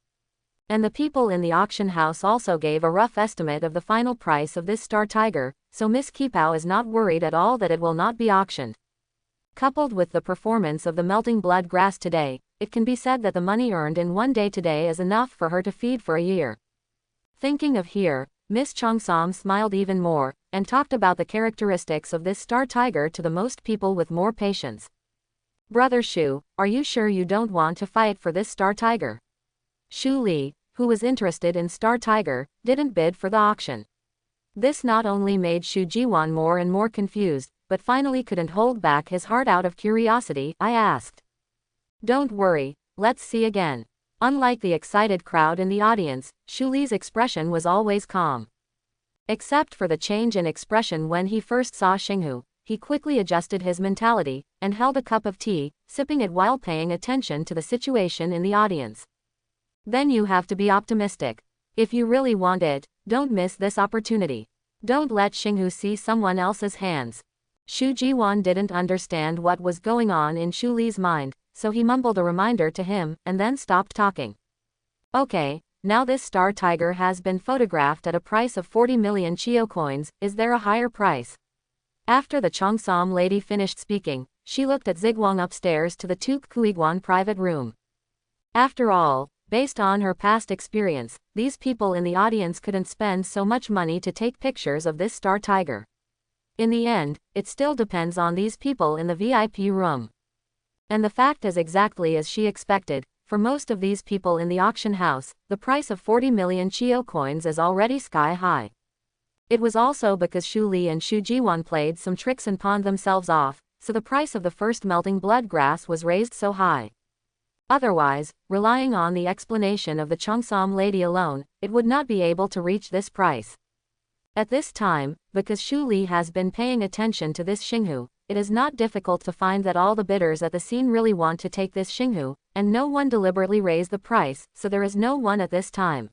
And the people in the auction house also gave a rough estimate of the final price of this star tiger, so Miss Kipao is not worried at all that it will not be auctioned. Coupled with the performance of the melting blood grass today, it can be said that the money earned in one day today is enough for her to feed for a year. Thinking of here, Miss Cheongsam smiled even more, and talked about the characteristics of this star tiger to the most people with more patience. Brother Shu, are you sure you don't want to fight for this star tiger? Shu Li, who was interested in star tiger, didn't bid for the auction. This not only made Shu Jiwan more and more confused, but finally couldn't hold back his heart out of curiosity. I asked. Don't worry, let's see again. Unlike the excited crowd in the audience, Shu Li's expression was always calm. Except for the change in expression when he first saw Xinghu, he quickly adjusted his mentality, and held a cup of tea, sipping it while paying attention to the situation in the audience. Then you have to be optimistic. If you really want it, don't miss this opportunity. Don't let Xinghu see someone else's hands. Shu Jiwan didn't understand what was going on in Shu Li's mind, so he mumbled a reminder to him, and then stopped talking. Okay, now this star tiger has been photographed at a price of 40 million Chio coins, is there a higher price? After the Cheongsam lady finished speaking, she looked at Ziguang upstairs to the Tuk Kuiguan private room. After all, based on her past experience, these people in the audience couldn't spend so much money to take pictures of this star tiger. In the end, it still depends on these people in the VIP room. And the fact is exactly as she expected, for most of these people in the auction house, the price of 40 million Chio coins is already sky high. It was also because Shu Li and Shu Jiwan played some tricks and pawned themselves off, so the price of the first melting blood grass was raised so high. Otherwise, relying on the explanation of the Cheongsam lady alone, it would not be able to reach this price. At this time, because Shu Li has been paying attention to this Xinghu, it is not difficult to find that all the bidders at the scene really want to take this Xinghu, and no one deliberately raised the price, so there is no one at this time.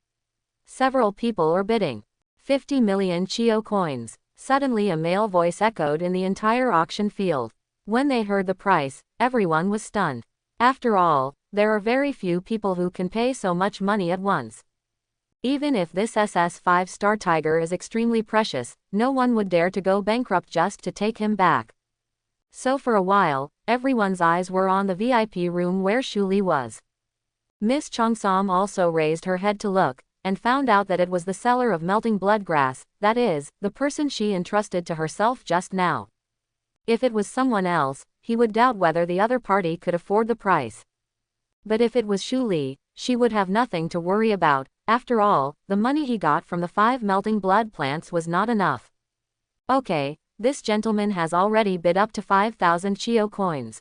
Several people are bidding. 50 million Chio coins. Suddenly a male voice echoed in the entire auction field. When they heard the price, everyone was stunned. After all, there are very few people who can pay so much money at once. Even if this SS5 star tiger is extremely precious, no one would dare to go bankrupt just to take him back. So for a while, everyone's eyes were on the VIP room where Shu Li was. Miss Cheongsam also raised her head to look, and found out that it was the seller of melting blood grass, that is, the person she entrusted to herself just now. If it was someone else, he would doubt whether the other party could afford the price. But if it was Shu Li, she would have nothing to worry about. After all, the money he got from the 5 melting blood plants was not enough. Okay, this gentleman has already bid up to 5,000 Chio coins.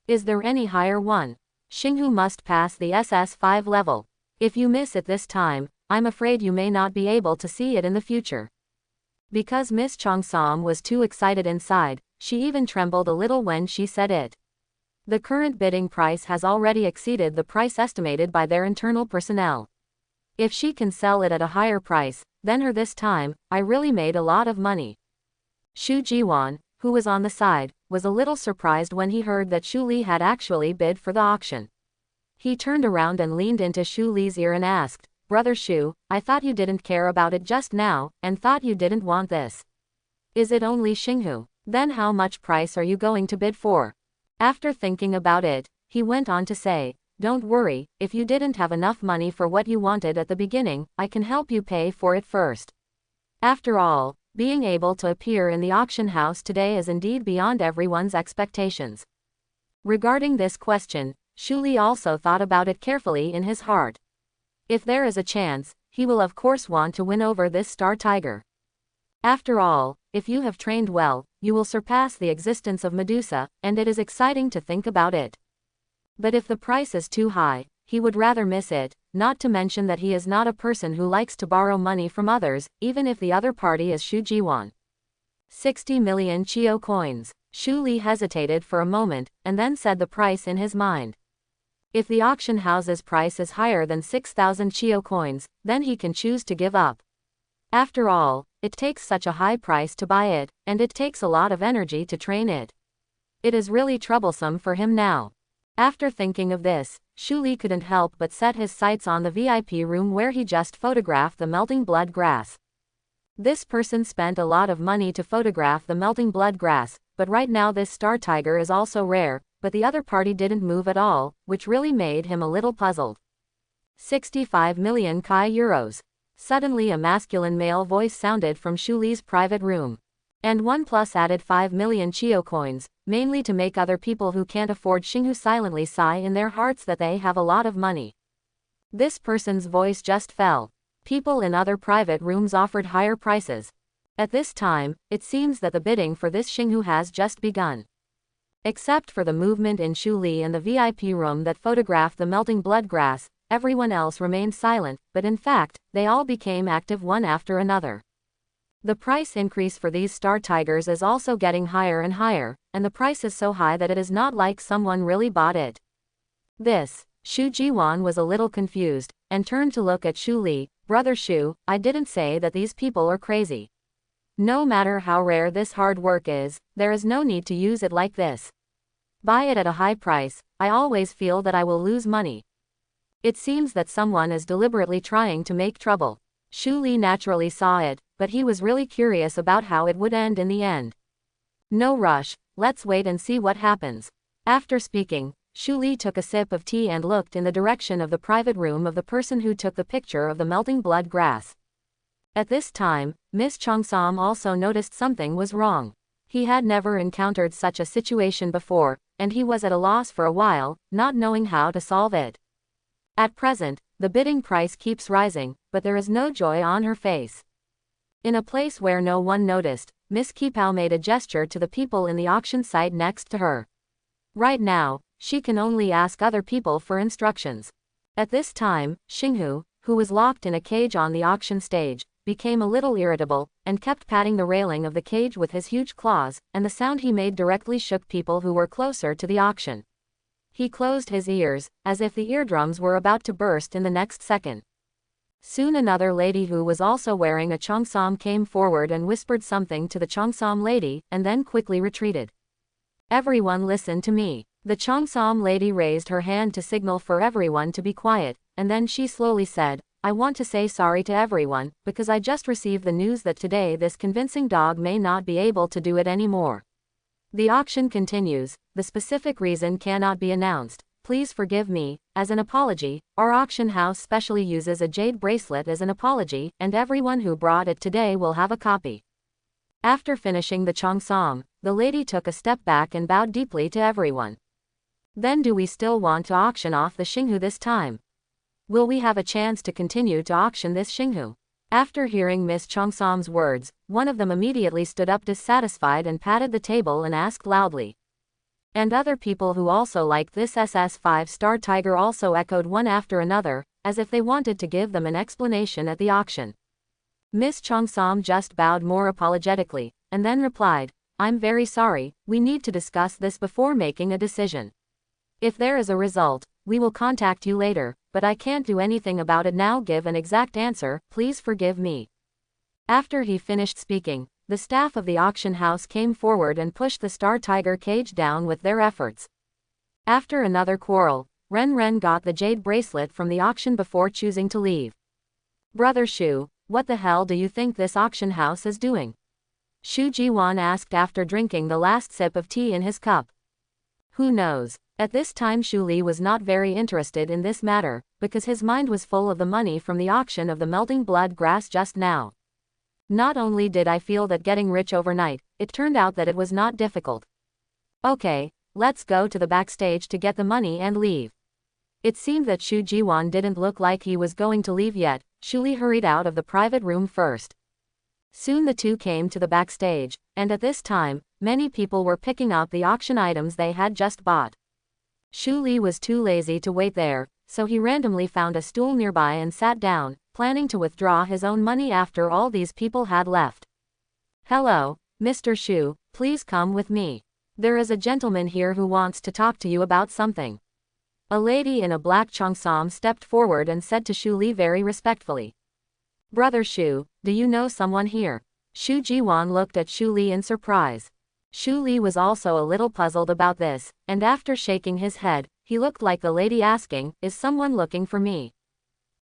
Is there any higher one? Xinghu must pass the SS5 level. If you miss it this time, I'm afraid you may not be able to see it in the future. Because Miss Cheongsam was too excited inside, she even trembled a little when she said it. The current bidding price has already exceeded the price estimated by their internal personnel. If she can sell it at a higher price than her this time, I really made a lot of money. Shu Jiwan, who was on the side, was a little surprised when he heard that Shu Li had actually bid for the auction. He turned around and leaned into Shu Li's ear and asked, "Brother Shu, I thought you didn't care about it just now, and thought you didn't want this. Is it only Xinghu? Then how much price are you going to bid for?" After thinking about it, he went on to say, "Don't worry, if you didn't have enough money for what you wanted at the beginning, I can help you pay for it first." After all, being able to appear in the auction house today is indeed beyond everyone's expectations. Regarding this question, Shu Li also thought about it carefully in his heart. If there is a chance, he will of course want to win over this star tiger. After all, if you have trained well, you will surpass the existence of Medusa, and it is exciting to think about it. But if the price is too high, he would rather miss it, not to mention that he is not a person who likes to borrow money from others, even if the other party is Shu Jiwan. 60 million Chio coins. Shu Li hesitated for a moment, and then said the price in his mind. If the auction house's price is higher than 6,000 Chio coins, then he can choose to give up. After all, it takes such a high price to buy it, and it takes a lot of energy to train it. It is really troublesome for him now. After thinking of this, Shu Li couldn't help but set his sights on the VIP room where he just photographed the melting blood grass. This person spent a lot of money to photograph the melting blood grass, but right now this star tiger is also rare, but the other party didn't move at all, which really made him a little puzzled. 65 million Kai euros. Suddenly a masculine male voice sounded from Shu Li's private room. And OnePlus added 5 million Chio coins, mainly to make other people who can't afford Xinghu silently sigh in their hearts that they have a lot of money. This person's voice just fell. People in other private rooms offered higher prices. At this time, it seems that the bidding for this Xinghu has just begun. Except for the movement in Shu Li and the VIP room that photographed the melting blood grass, everyone else remained silent, but in fact, they all became active one after another. The price increase for these star tigers is also getting higher and higher, and the price is so high that it is not like someone really bought it. Shu Jiwan was a little confused, and turned to look at Shu Li. "Brother Shu, I didn't say that these people are crazy. No matter how rare this hard work is, there is no need to use it like this. Buy it at a high price, I always feel that I will lose money. It seems that someone is deliberately trying to make trouble." Shu Li naturally saw it, but he was really curious about how it would end in the end. "No rush, let's wait and see what happens." After speaking, Shu Li took a sip of tea and looked in the direction of the private room of the person who took the picture of the melting blood grass. At this time, Miss Cheongsam also noticed something was wrong. He had never encountered such a situation before, and he was at a loss for a while, not knowing how to solve it. At present, the bidding price keeps rising, but there is no joy on her face. In a place where no one noticed, Miss Kipao made a gesture to the people in the auction site next to her. Right now, she can only ask other people for instructions. At this time, Xinghu, who was locked in a cage on the auction stage, became a little irritable, and kept patting the railing of the cage with his huge claws, and the sound he made directly shook people who were closer to the auction. He closed his ears, as if the eardrums were about to burst in the next second. Soon another lady who was also wearing a cheongsam came forward and whispered something to the cheongsam lady, and then quickly retreated. "Everyone listen to me." The cheongsam lady raised her hand to signal for everyone to be quiet, and then she slowly said, "I want to say sorry to everyone, because I just received the news that today this convincing dog may not be able to do it anymore. The auction continues, the specific reason cannot be announced. Please forgive me. As an apology, our auction house specially uses a jade bracelet as an apology, and everyone who brought it today will have a copy." After finishing the cheongsam, the lady took a step back and bowed deeply to everyone. "Then do we still want to auction off the Xinghu this time? Will we have a chance to continue to auction this Xinghu?" After hearing Miss Cheongsam's words, one of them immediately stood up dissatisfied and patted the table and asked loudly. And other people who also liked this SS5-star tiger also echoed one after another, as if they wanted to give them an explanation at the auction. Miss Cheongsam just bowed more apologetically, and then replied, "I'm very sorry, we need to discuss this before making a decision. If there is a result, we will contact you later, but I can't do anything about it now. Give an exact answer, please forgive me." After he finished speaking, the staff of the auction house came forward and pushed the star tiger cage down with their efforts. After another quarrel, Ren Ren got the jade bracelet from the auction before choosing to leave. Brother Shu, what the hell do you think this auction house is doing? Shu Jiwan asked after drinking the last sip of tea in his cup. Who knows? At this time Shu Li was not very interested in this matter, because his mind was full of the money from the auction of the melting blood grass just now. Not only did I feel that getting rich overnight, it turned out that it was not difficult. Okay, let's go to the backstage to get the money and leave. It seemed that Shu Jiwan didn't look like he was going to leave yet. Shu Li hurried out of the private room first. Soon the two came to the backstage, and at this time, many people were picking up the auction items they had just bought. Shu Li was too lazy to wait there, so he randomly found a stool nearby and sat down, planning to withdraw his own money after all these people had left. Hello, Mr. Shu, please come with me. There is a gentleman here who wants to talk to you about something. A lady in a black cheongsam stepped forward and said to Shu Li very respectfully. Brother Shu, do you know someone here? Shu Jiwan looked at Shu Li in surprise. Shu Li was also a little puzzled about this, and after shaking his head, he looked like the lady asking, is someone looking for me?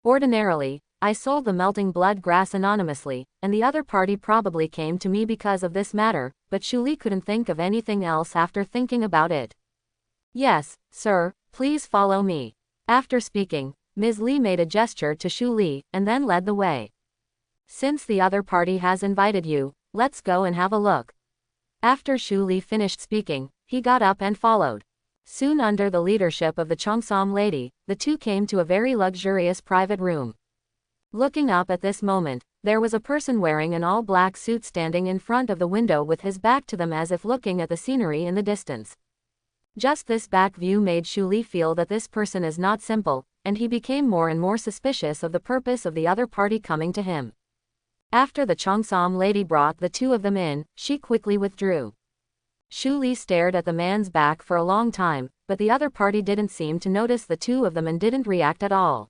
Ordinarily, I sold the melting blood grass anonymously, and the other party probably came to me because of this matter, but Shu Li couldn't think of anything else after thinking about it. Yes, sir, please follow me. After speaking, Ms. Li made a gesture to Shu Li, and then led the way. Since the other party has invited you, let's go and have a look. After Shu Li finished speaking, he got up and followed. Soon under the leadership of the cheongsam lady, the two came to a very luxurious private room. Looking up at this moment, there was a person wearing an all-black suit standing in front of the window with his back to them as if looking at the scenery in the distance. Just this back view made Shu Li feel that this person is not simple, and he became more and more suspicious of the purpose of the other party coming to him. After the cheongsam lady brought the two of them in, she quickly withdrew. Shu Li stared at the man's back for a long time, but the other party didn't seem to notice the two of them and didn't react at all.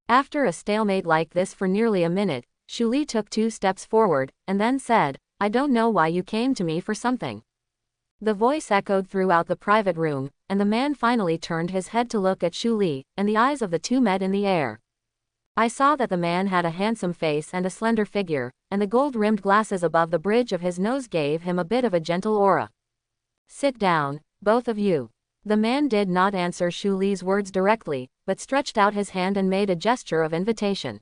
After a stalemate like this for nearly a minute, Shu Li took 2 steps forward, and then said, I don't know why you came to me for something. The voice echoed throughout the private room, and the man finally turned his head to look at Shu Li, and the eyes of the two met in the air. I saw that the man had a handsome face and a slender figure, and the gold-rimmed glasses above the bridge of his nose gave him a bit of a gentle aura. Sit down, both of you. The man did not answer Shu Li's words directly, but stretched out his hand and made a gesture of invitation.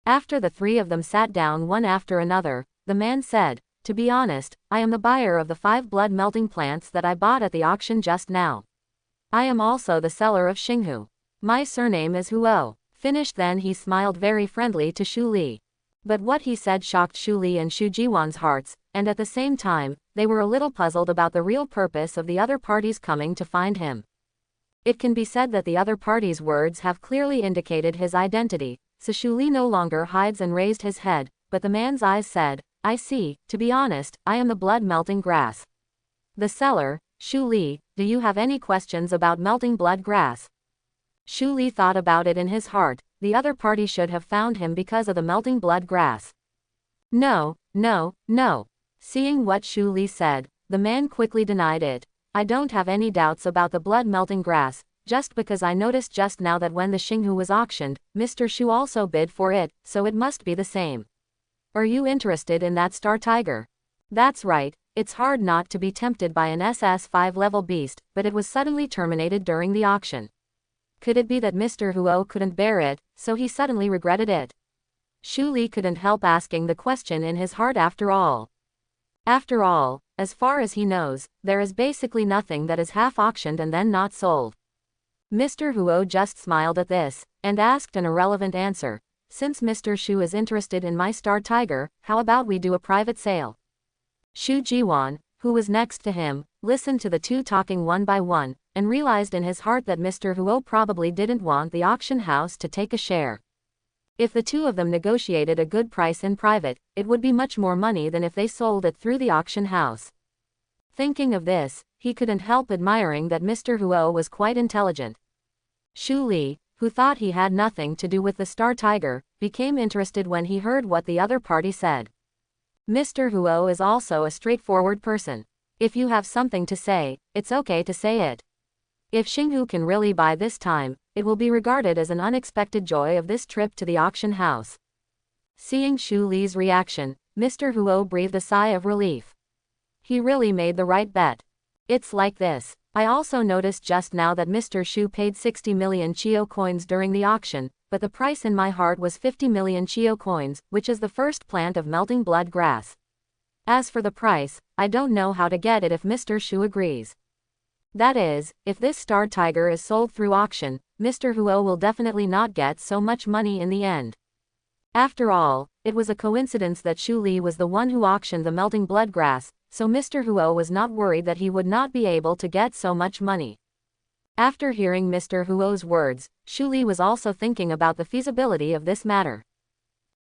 After the 3 of them sat down one after another, the man said, to be honest, I am the buyer of the 5 blood-melting plants that I bought at the auction just now. I am also the seller of Xinghu. My surname is Huo. Finished then he smiled very friendly to Shu Li. But what he said shocked Shu Li and Shu Jiwan's hearts, and at the same time, they were a little puzzled about the real purpose of the other party's coming to find him. It can be said that the other party's words have clearly indicated his identity, so Shu Li no longer hides and raised his head, but the man's eyes said, I see, to be honest, I am the blood-melting grass. The seller, Shu Li, do you have any questions about melting blood grass? Shu Li thought about it in his heart, the other party should have found him because of the melting blood grass. No, no, no. Seeing what Shu Li said, the man quickly denied it. I don't have any doubts about the blood-melting grass, just because I noticed just now that when the Xinghu was auctioned, Mr. Shu also bid for it, so it must be the same. Are you interested in that star tiger? That's right, it's hard not to be tempted by an SS5 level beast, but it was suddenly terminated during the auction. Could it be that Mr. Huo couldn't bear it, so he suddenly regretted it? Shu Li couldn't help asking the question in his heart after all. After all, as far as he knows, there is basically nothing that is half auctioned and then not sold. Mr. Huo just smiled at this, and asked an irrelevant answer. Since Mr. Shu is interested in my star tiger, how about we do a private sale? Shu Jiwan, who was next to him, listened to the two talking one by one, and realized in his heart that Mr. Huo probably didn't want the auction house to take a share. If the two of them negotiated a good price in private, it would be much more money than if they sold it through the auction house. Thinking of this, he couldn't help admiring that Mr. Huo was quite intelligent. Shu Li, who thought he had nothing to do with the star tiger, became interested when he heard what the other party said. Mr. Huo is also a straightforward person. If you have something to say, it's okay to say it. If Xinghu can really buy this time, it will be regarded as an unexpected joy of this trip to the auction house. Seeing Xu Li's reaction, Mr. Huo breathed a sigh of relief. He really made the right bet. It's like this. I also noticed just now that Mr. Xu paid 60 million Chio coins during the auction, but the price in my heart was 50 million Chio coins, which is the first plant of melting blood grass. As for the price, I don't know how to get it if Mr. Xu agrees. That is, if this star tiger is sold through auction, Mr. Huo will definitely not get so much money in the end. After all, it was a coincidence that Xu Li was the one who auctioned the melting blood grass, so Mr. Huo was not worried that he would not be able to get so much money. After hearing Mr. Huo's words, Xu Li was also thinking about the feasibility of this matter.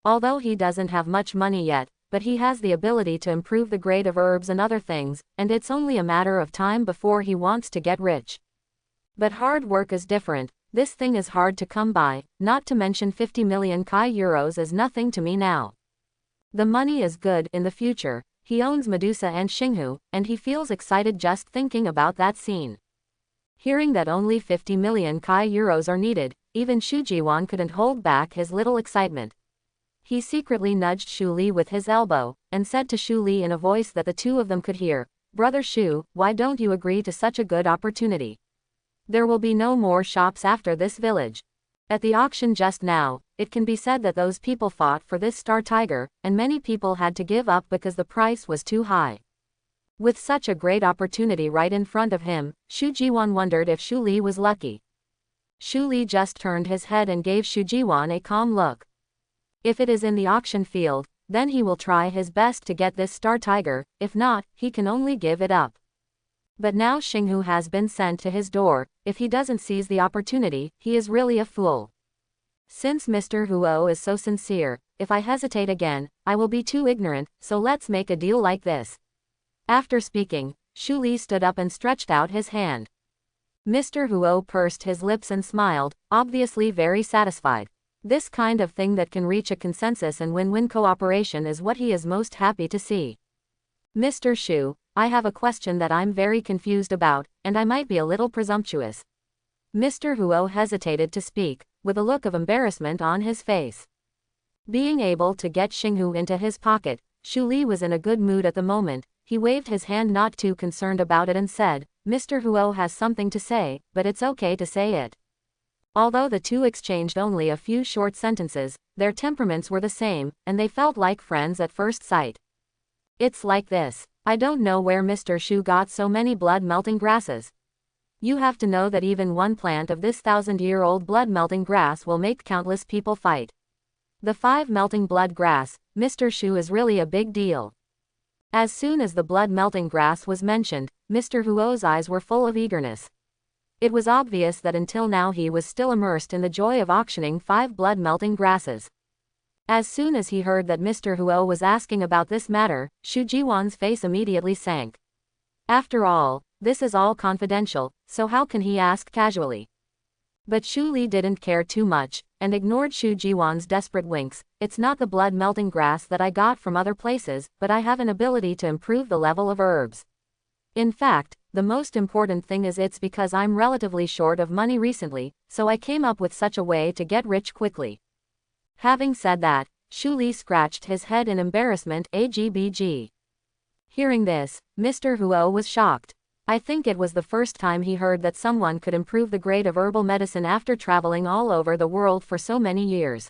Although he doesn't have much money yet, but he has the ability to improve the grade of herbs and other things, and it's only a matter of time before he wants to get rich. But hard work is different. This thing is hard to come by, not to mention 50 million Kai euros is nothing to me now. The money is good in the future. He owns Medusa and Xinghu, and he feels excited just thinking about that scene. Hearing that only 50 million Kai euros are needed, even Xu Jiwan couldn't hold back his little excitement. He secretly nudged Xu Li with his elbow, and said to Xu Li in a voice that the two of them could hear, "Brother Xu, why don't you agree to such a good opportunity? There will be no more shops after this village. At the auction just now, it can be said that those people fought for this star tiger, and many people had to give up because the price was too high." With such a great opportunity right in front of him, Xu Jiwan wondered if Xu Li was lucky. Xu Li just turned his head and gave Xu Jiwan a calm look. If it is in the auction field, then he will try his best to get this star tiger, if not, he can only give it up. But now Xinghu has been sent to his door. If he doesn't seize the opportunity, he is really a fool. Since Mr. Huo is so sincere, if I hesitate again, I will be too ignorant, so let's make a deal like this. After speaking, Xu Li stood up and stretched out his hand. Mr. Huo pursed his lips and smiled, obviously very satisfied. This kind of thing that can reach a consensus and win-win cooperation is what he is most happy to see. Mr. Xu, I have a question that I'm very confused about, and I might be a little presumptuous. Mr. Huo hesitated to speak, with a look of embarrassment on his face. Being able to get Xinghu into his pocket, Xu Li was in a good mood at the moment. He waved his hand, not too concerned about it, and said, "Mr. Huo has something to say, but it's okay to say it." Although the two exchanged only a few short sentences, their temperaments were the same, and they felt like friends at first sight. It's like this. I don't know where Mr. Xu got so many blood-melting grasses. You have to know that even one plant of this 1,000-year-old blood-melting grass will make countless people fight. The 5 melting blood grass, Mr. Xu is really a big deal. As soon as the blood-melting grass was mentioned, Mr. Huo's eyes were full of eagerness. It was obvious that until now he was still immersed in the joy of auctioning 5 blood-melting grasses. As soon as he heard that Mr. Huo was asking about this matter, Xu Jiwan's face immediately sank. After all, this is all confidential, so how can he ask casually? But Xu Li didn't care too much, and ignored Xu Jiwan's desperate winks. It's not the blood-melting grass that I got from other places, but I have an ability to improve the level of herbs. In fact, the most important thing is it's because I'm relatively short of money recently, so I came up with such a way to get rich quickly. Having said that, Xu Li scratched his head in embarrassment. AGBG. Hearing this, Mr. Huo was shocked. I think it was the first time he heard that someone could improve the grade of herbal medicine after traveling all over the world for so many years.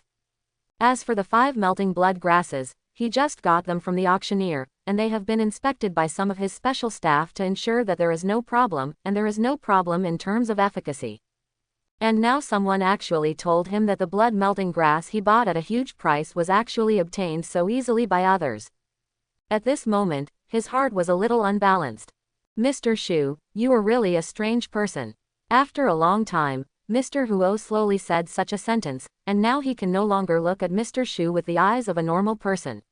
As for the 5 melting blood grasses, he just got them from the auctioneer, and they have been inspected by some of his special staff to ensure that there is no problem, and there is no problem in terms of efficacy. And now someone actually told him that the blood-melting grass he bought at a huge price was actually obtained so easily by others. At this moment, his heart was a little unbalanced. Mr. Xu, you are really a strange person. After a long time, Mr. Huo slowly said such a sentence, and now he can no longer look at Mr. Xu with the eyes of a normal person.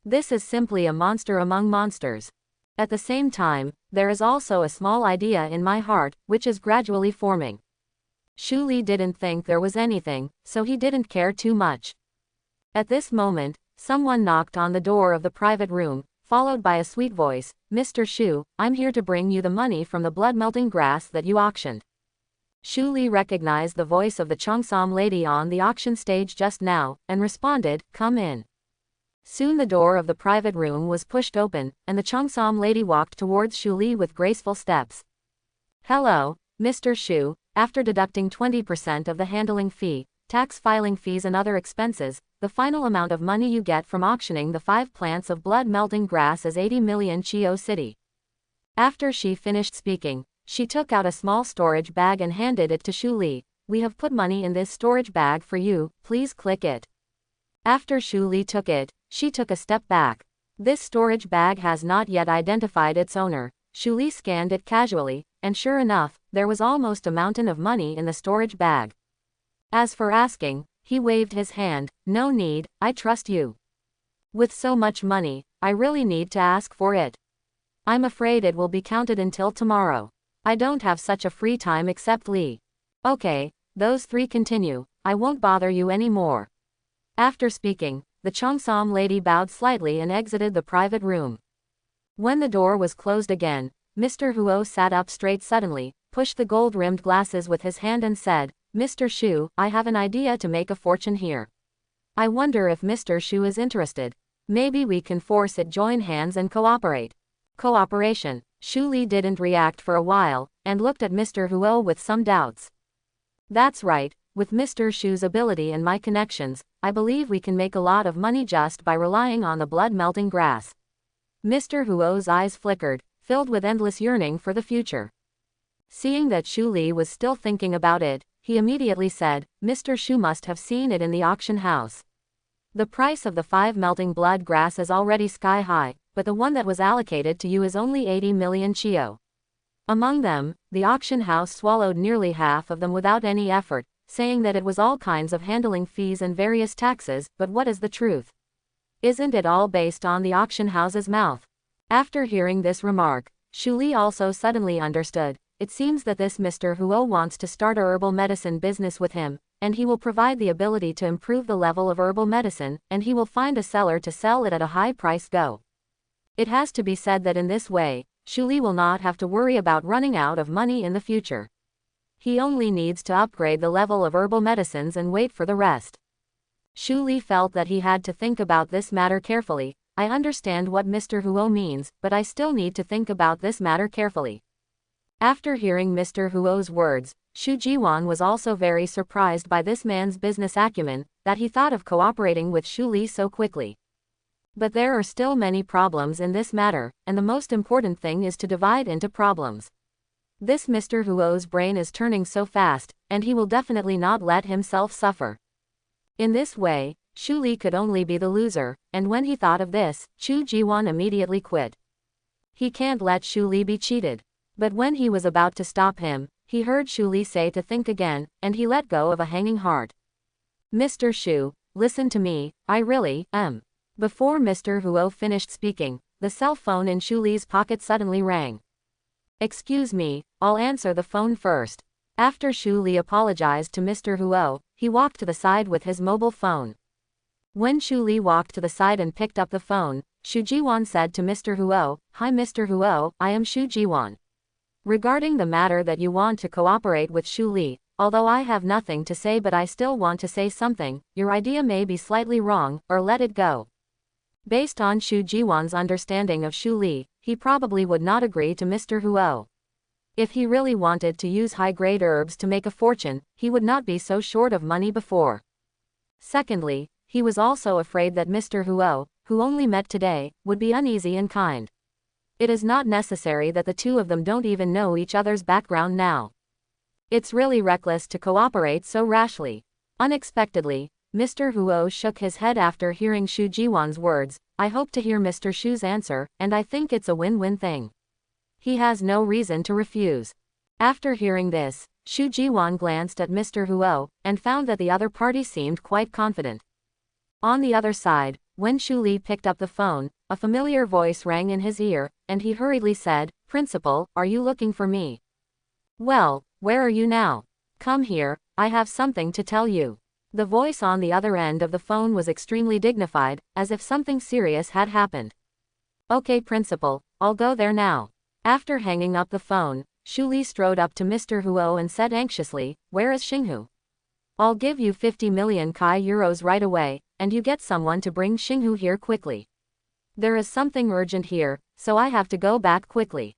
This is simply a monster among monsters. At the same time, there is also a small idea in my heart, which is gradually forming. Xu Li didn't think there was anything, so he didn't care too much. At this moment, Someone knocked on the door of the private room, followed by a sweet voice. "Mr. Shu, I'm here to bring you the money from the blood-melting grass that you auctioned." Shu Li recognized the voice of the Cheongsam lady on the auction stage just now, and responded, "Come in." Soon the door of the private room was pushed open, and the Cheongsam lady walked towards Shu Li with graceful steps. "Hello, Mr. Shu, after deducting 20% of the handling fee, tax filing fees and other expenses, the final amount of money you get from auctioning the 5 plants of blood-melting grass is 80 million Chio City." After she finished speaking, she took out a small storage bag and handed it to Shu Li. "We have put money in this storage bag for you, please click it." After Shu Li took it, she took a step back. This storage bag has not yet identified its owner. Shu Li scanned it casually, and sure enough, there was almost a mountain of money in the storage bag. As for asking, he waved his hand. "No need, I trust you. With so much money, I really need to ask for it. I'm afraid it will be counted until tomorrow. I don't have such a free time except Li." "Okay, those 3 continue, I won't bother you anymore." After speaking, the Cheongsam lady bowed slightly and exited the private room. When the door was closed again, Mr. Huo sat up straight suddenly, pushed the gold-rimmed glasses with his hand and said, "Mr. Shu, I have an idea to make a fortune here. I wonder if Mr. Shu is interested. Maybe we can force it, join hands and cooperate." Cooperation. Shu Li didn't react for a while, and looked at Mr. Huo with some doubts. "That's right, with Mr. Shu's ability and my connections, I believe we can make a lot of money just by relying on the blood-melting grass." Mr. Huo's eyes flickered, filled with endless yearning for the future. Seeing that Shu Li was still thinking about it, he immediately said, "Mr. Shu must have seen it in the auction house. The price of the 5 melting blood grass is already sky high, but the one that was allocated to you is only 80 million Chio." Among them, the auction house swallowed nearly half of them without any effort, saying that it was all kinds of handling fees and various taxes. But what is the truth? Isn't it all based on the auction house's mouth? After hearing this remark, Shu Li also suddenly understood. It seems that this Mr. Huo wants to start a herbal medicine business with him, and he will provide the ability to improve the level of herbal medicine, and he will find a seller to sell it at a high price. It has to be said that in this way, Shu Li will not have to worry about running out of money in the future. He only needs to upgrade the level of herbal medicines and wait for the rest. Shu Li felt that he had to think about this matter carefully. "I understand what Mr. Huo means, but I still need to think about this matter carefully." After hearing Mr. Huo's words, Shu Jiwan was also very surprised by this man's business acumen, that he thought of cooperating with Shu Li so quickly. But there are still many problems in this matter, and the most important thing is to divide into problems. This Mr. Huo's brain is turning so fast, and he will definitely not let himself suffer. In this way, Shu Li could only be the loser, and when he thought of this, Shu Jiwan immediately quit. He can't let Shu Li be cheated. But when he was about to stop him, he heard Shu Li say to think again, and he let go of a hanging heart. "Mr. Shu, listen to me, I really am." Before Mr. Huo finished speaking, the cell phone in Shu Li's pocket suddenly rang. "Excuse me, I'll answer the phone first." After Shu Li apologized to Mr. Huo, he walked to the side with his mobile phone. When Shu Li walked to the side and picked up the phone, Shu Jiwan said to Mr. Huo, "Hi Mr. Huo, I am Shu Jiwan. Regarding the matter that you want to cooperate with Shu Li, although I have nothing to say but I still want to say something, your idea may be slightly wrong, or let it go." Based on Shu Jiwan's understanding of Shu Li, he probably would not agree to Mr. Huo. If he really wanted to use high-grade herbs to make a fortune, he would not be so short of money before. Secondly, he was also afraid that Mr. Huo, who only met today, would be uneasy and kind. It is not necessary that the two of them don't even know each other's background now. It's really reckless to cooperate so rashly. Unexpectedly, Mr. Huo shook his head after hearing Shu Jiwan's words. "I hope to hear Mr. Shu's answer, and I think it's a win-win thing. He has no reason to refuse." After hearing this, Shu Jiwan glanced at Mr. Huo, and found that the other party seemed quite confident. On the other side, when Shu Li picked up the phone, a familiar voice rang in his ear, and he hurriedly said, "Principal, are you looking for me?" "Well, where are you now? Come here, I have something to tell you." The voice on the other end of the phone was extremely dignified, as if something serious had happened. Okay, principal, I'll go there now. After hanging up the phone, Shu Li strode up to Mr. Huo and said anxiously, where is Xinghu? I'll give you 50 million Kai euros right away, and you get someone to bring Xinghu here quickly. There is something urgent here, so I have to go back quickly.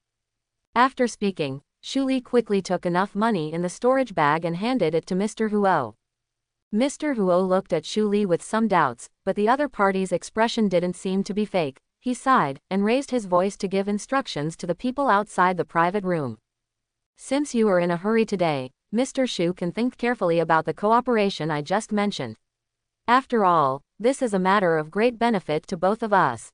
After speaking, Shu Li quickly took enough money in the storage bag and handed it to Mr. Huo. Mr. Huo looked at Shu Li with some doubts, but the other party's expression didn't seem to be fake. He sighed, and raised his voice to give instructions to the people outside the private room. Since you are in a hurry today, Mr. Shu can think carefully about the cooperation I just mentioned. After all, this is a matter of great benefit to both of us.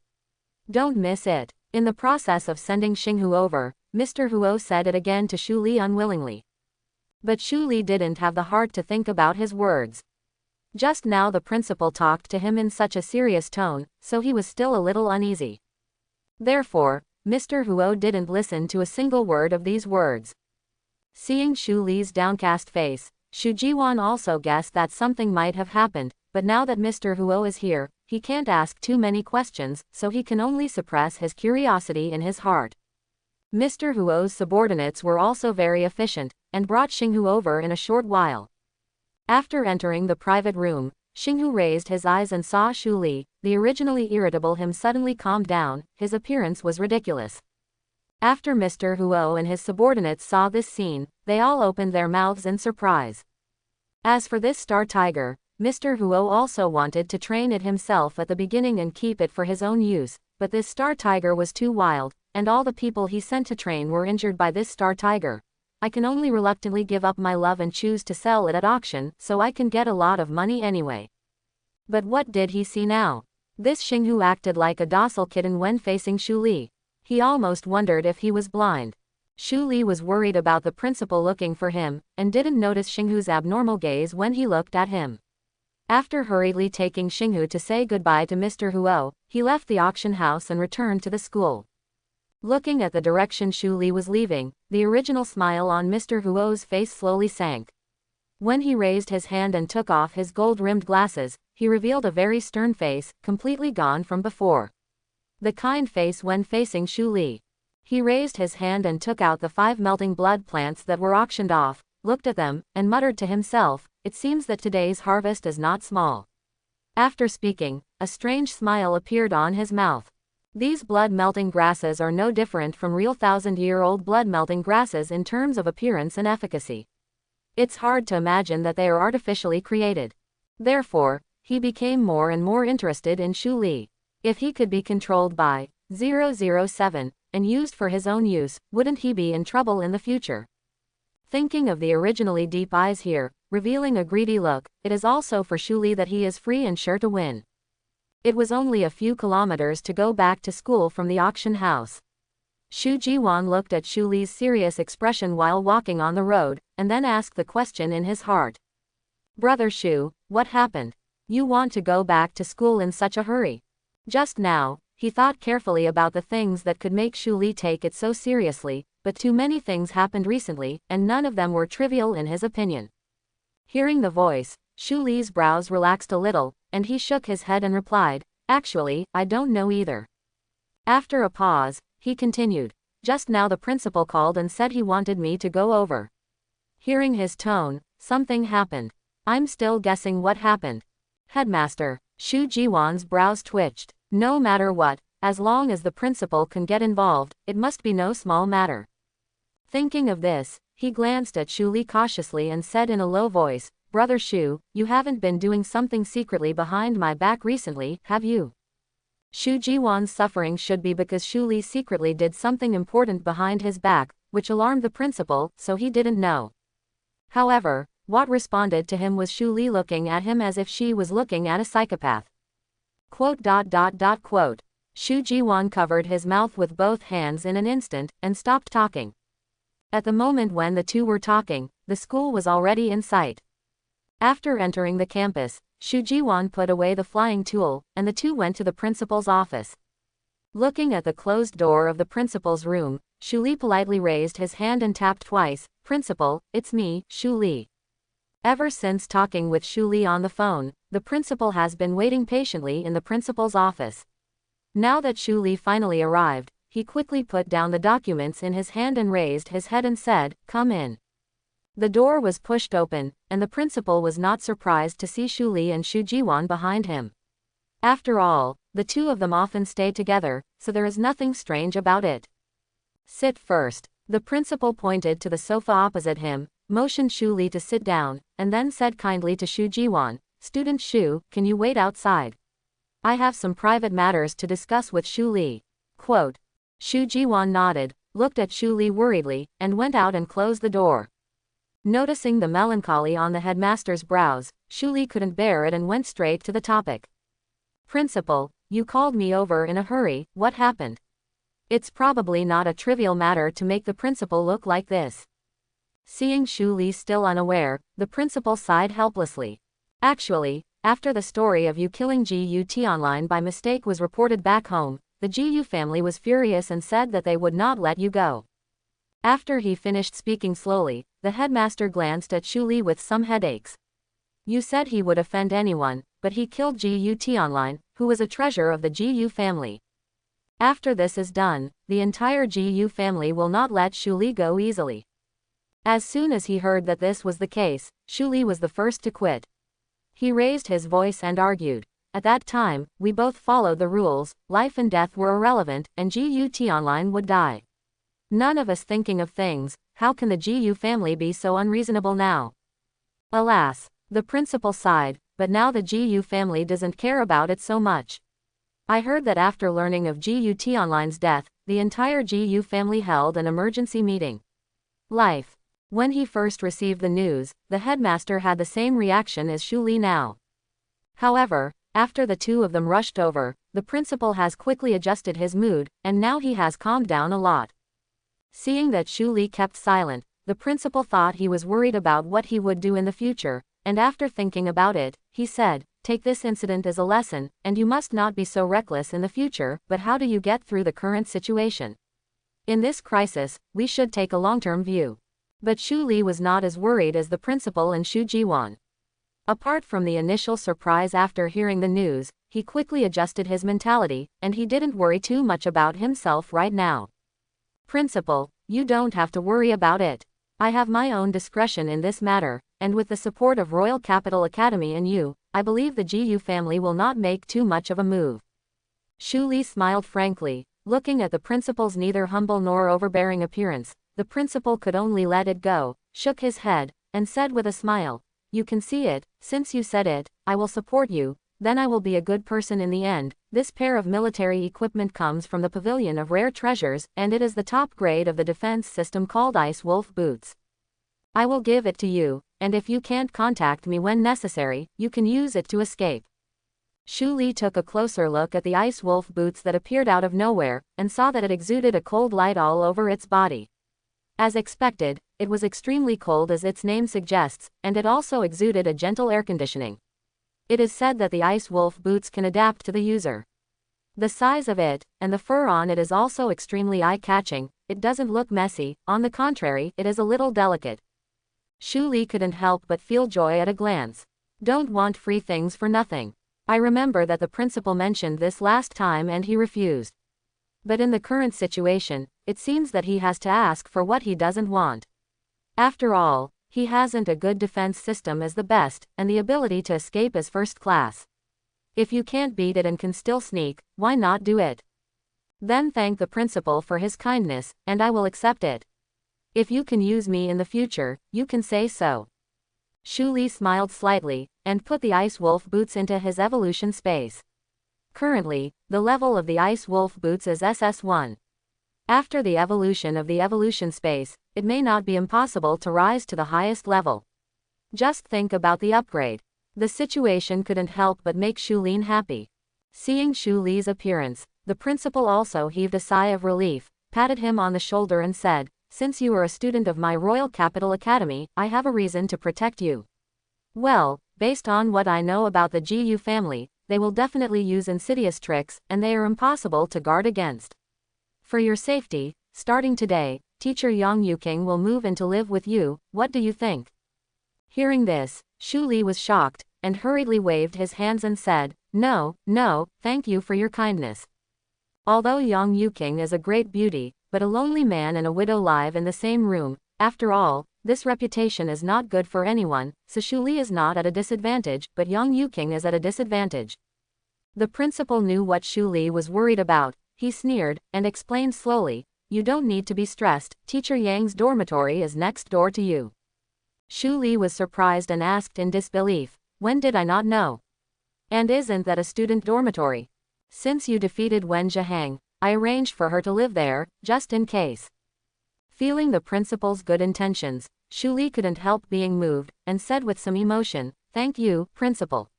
Don't miss it. In the process of sending Xinghu over, Mr. Huo said it again to Shu Li unwillingly. But Shu Li didn't have the heart to think about his words. Just now the principal talked to him in such a serious tone, so he was still a little uneasy. Therefore, Mr. Huo didn't listen to a single word of these words. Seeing Shu Li's downcast face, Xu Jiwan also guessed that something might have happened, but now that Mr. Huo is here, he can't ask too many questions, so he can only suppress his curiosity in his heart. Mr. Huo's subordinates were also very efficient, and brought Xinghu over in a short while. After entering the private room, Xinghu raised his eyes and saw Shu Li. The originally irritable him suddenly calmed down. His appearance was ridiculous. After Mr. Huo and his subordinates saw this scene, they all opened their mouths in surprise. As for this star tiger, Mr. Huo also wanted to train it himself at the beginning and keep it for his own use, but this star tiger was too wild, and all the people he sent to train were injured by this star tiger. I can only reluctantly give up my love and choose to sell it at auction, so I can get a lot of money anyway. But what did he see now? This Xinghu acted like a docile kitten when facing Shu Li. He almost wondered if he was blind. Shu Li was worried about the principal looking for him, and didn't notice Xinghu's abnormal gaze when he looked at him. After hurriedly taking Xinghu to say goodbye to Mr. Huo, he left the auction house and returned to the school. Looking at the direction Shu Li was leaving, the original smile on Mr. Huo's face slowly sank. When he raised his hand and took off his gold-rimmed glasses, he revealed a very stern face, completely gone from before. The kind face when facing Shu Li. He raised his hand and took out the 5 melting blood plants that were auctioned off, looked at them, and muttered to himself, "It seems that today's harvest is not small." After speaking, a strange smile appeared on his mouth. These blood-melting grasses are no different from real 1,000-year-old blood-melting grasses in terms of appearance and efficacy. It's hard to imagine that they are artificially created. Therefore, he became more and more interested in Shu Li. If he could be controlled by 007 and used for his own use, wouldn't he be in trouble in the future? Thinking of the originally deep eyes here, revealing a greedy look, it is also for Shu Li that he is free and sure to win. It was only a few kilometers to go back to school from the auction house. Xu Jiwan looked at Shu Li's serious expression while walking on the road, and then asked the question in his heart. Brother Shu, what happened? You want to go back to school in such a hurry? Just now, he thought carefully about the things that could make Shu Li take it so seriously, but too many things happened recently, and none of them were trivial in his opinion. Hearing the voice, Shu Li's brows relaxed a little, and he shook his head and replied, "Actually, I don't know either." After a pause, he continued, "Just now the principal called and said he wanted me to go over." Hearing his tone, something happened. I'm still guessing what happened. Headmaster, Xu Jiwan's brows twitched. No matter what, as long as the principal can get involved, it must be no small matter. Thinking of this, he glanced at Shu Li cautiously and said in a low voice, "Brother Shu, you haven't been doing something secretly behind my back recently, have you?" Xu Jiwan's suffering should be because Shu Li secretly did something important behind his back, which alarmed the principal, so he didn't know. However, what responded to him was Shu Li looking at him as if she was looking at a psychopath. Xu Jiwan covered his mouth with both hands in an instant, and stopped talking. At the moment when the two were talking, the school was already in sight. After entering the campus, Xu Jiwan put away the flying tool, and the two went to the principal's office. Looking at the closed door of the principal's room, Shu Li politely raised his hand and tapped twice. "Principal, it's me, Shu Li." Ever since talking with Shu Li on the phone, the principal has been waiting patiently in the principal's office. Now that Shu Li finally arrived, he quickly put down the documents in his hand and raised his head and said, "Come in." The door was pushed open, and the principal was not surprised to see Shu Li and Shu Jiwan behind him. After all, the two of them often stay together, so there is nothing strange about it. "Sit first." The principal pointed to the sofa opposite him, motioned Shu Li to sit down, and then said kindly to Shu Jiwan, "Student Shu, can you wait outside? I have some private matters to discuss with Shu Li." Quote. Shu Jiwan nodded, looked at Shu Li worriedly, and went out and closed the door. Noticing the melancholy on the headmaster's brows, Shu Li couldn't bear it and went straight to the topic. "Principal, you called me over in a hurry, what happened? It's probably not a trivial matter to make the principal look like this." Seeing Shu Li still unaware, the principal sighed helplessly. "Actually, after the story of you killing GU online by mistake was reported back home, the GU family was furious and said that they would not let you go." After he finished speaking slowly, the headmaster glanced at Shu Li with some headaches. "You said he would offend anyone, but he killed GU online, who was a treasure of the GU family. After this is done, the entire GU family will not let Shu Li go easily." As soon as he heard that this was the case, Shu Li was the first to quit. He raised his voice and argued, "At that time, we both followed the rules, life and death were irrelevant, and GUT online would die. None of us thinking of things, how can the GU family be so unreasonable now?" Alas, the principal sighed, but now the GU family doesn't care about it so much. "I heard that after learning of GUT online's death, the entire GU family held an emergency meeting. Life." When he first received the news, the headmaster had the same reaction as Shu Li now. However, after the two of them rushed over, the principal has quickly adjusted his mood, and now he has calmed down a lot. Seeing that Shu Li kept silent, the principal thought he was worried about what he would do in the future, and after thinking about it, he said, "Take this incident as a lesson, and you must not be so reckless in the future, but how do you get through the current situation? In this crisis, we should take a long-term view." But Shu Li was not as worried as the principal and Shu Jiwan. Apart from the initial surprise after hearing the news, he quickly adjusted his mentality, and he didn't worry too much about himself right now. "Principal, you don't have to worry about it. I have my own discretion in this matter, and with the support of Royal Capital Academy and you, I believe the GU family will not make too much of a move." Shu Li smiled frankly, looking at the principal's neither humble nor overbearing appearance. The principal could only let it go, shook his head, and said with a smile, "You can see it, since you said it, I will support you, then I will be a good person in the end. This pair of military equipment comes from the Pavilion of Rare Treasures, and it is the top grade of the defense system called Ice Wolf Boots. I will give it to you, and if you can't contact me when necessary, you can use it to escape." Shu Li took a closer look at the Ice Wolf Boots that appeared out of nowhere, and saw that it exuded a cold light all over its body. As expected, it was extremely cold as its name suggests, and it also exuded a gentle air conditioning. It is said that the Ice Wolf Boots can adapt to the user. The size of it, and the fur on it is also extremely eye-catching. It doesn't look messy, on the contrary, it is a little delicate. Shu Li couldn't help but feel joy at a glance. Don't want free things for nothing. I remember that the principal mentioned this last time and he refused. But in the current situation, it seems that he has to ask for what he doesn't want. After all, he hasn't a good defense system as the best, and the ability to escape is first class. If you can't beat it and can still sneak, why not do it? Then thank the principal for his kindness, and I will accept it. If you can use me in the future, you can say so." Shu Li smiled slightly, and put the Ice Wolf Boots into his evolution space. Currently, the level of the Ice Wolf Boots is SS1. After the evolution of the evolution space, it may not be impossible to rise to the highest level. Just think about the upgrade. The situation couldn't help but make Shu Li happy. Seeing Shu Li's appearance, the principal also heaved a sigh of relief, patted him on the shoulder and said, "Since you are a student of my Royal Capital Academy, I have a reason to protect you. Well, based on what I know about the GU family, they will definitely use insidious tricks, and they are impossible to guard against. For your safety, starting today, teacher Yang Yuking will move in to live with you. What do you think?" Hearing this, Shu Li was shocked, and hurriedly waved his hands and said, "No, no, thank you for your kindness." Although Yang Yuking is a great beauty, but a lonely man and a widow live in the same room, after all, this reputation is not good for anyone, so Shu Li is not at a disadvantage, but Yang Yuking is at a disadvantage. The principal knew what Shu Li was worried about. He sneered, and explained slowly, "You don't need to be stressed, Teacher Yang's dormitory is next door to you." Shu Li was surprised and asked in disbelief, "When did I not know? And isn't that a student dormitory? Since you defeated Wen Zhihang, I arranged for her to live there, just in case." Feeling the principal's good intentions, Shu Li couldn't help being moved, and said with some emotion, "Thank you, principal."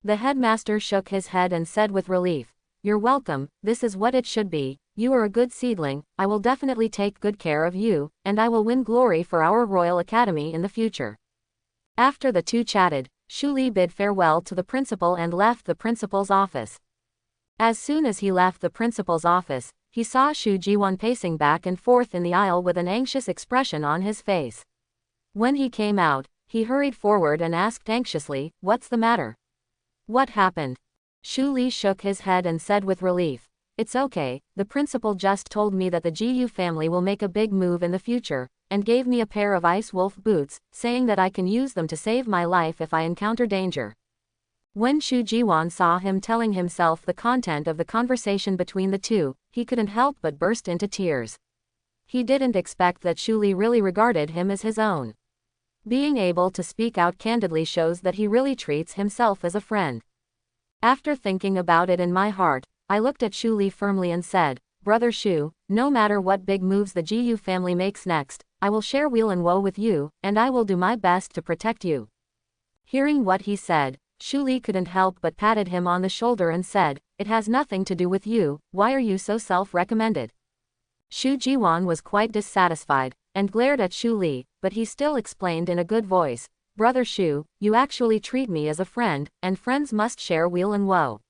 The headmaster shook his head and said with relief, "You're welcome, this is what it should be. You are a good seedling, I will definitely take good care of you, and I will win glory for our Royal Academy in the future." After the two chatted, Shu Li bid farewell to the principal and left the principal's office. As soon as he left the principal's office, he saw Shu Jiwan pacing back and forth in the aisle with an anxious expression on his face. When he came out, he hurried forward and asked anxiously, "What's the matter? What happened?" Shu Li shook his head and said with relief, "It's okay, the principal just told me that the GU family will make a big move in the future, and gave me a pair of ice wolf boots, saying that I can use them to save my life if I encounter danger." When Shu Jiwan saw him telling himself the content of the conversation between the two, he couldn't help but burst into tears. He didn't expect that Shu Li really regarded him as his own. Being able to speak out candidly shows that he really treats himself as a friend. After thinking about it in my heart, I looked at Shu Li firmly and said, "Brother Shu, no matter what big moves the GU family makes next, I will share weal and woe with you, and I will do my best to protect you." Hearing what he said, Shu Li couldn't help but patted him on the shoulder and said, "It has nothing to do with you, why are you so self-recommended?" Shu Jiwan was quite dissatisfied, and glared at Shu Li, but he still explained in a good voice, "Brother Shu, you actually treat me as a friend, and friends must share weal and woe.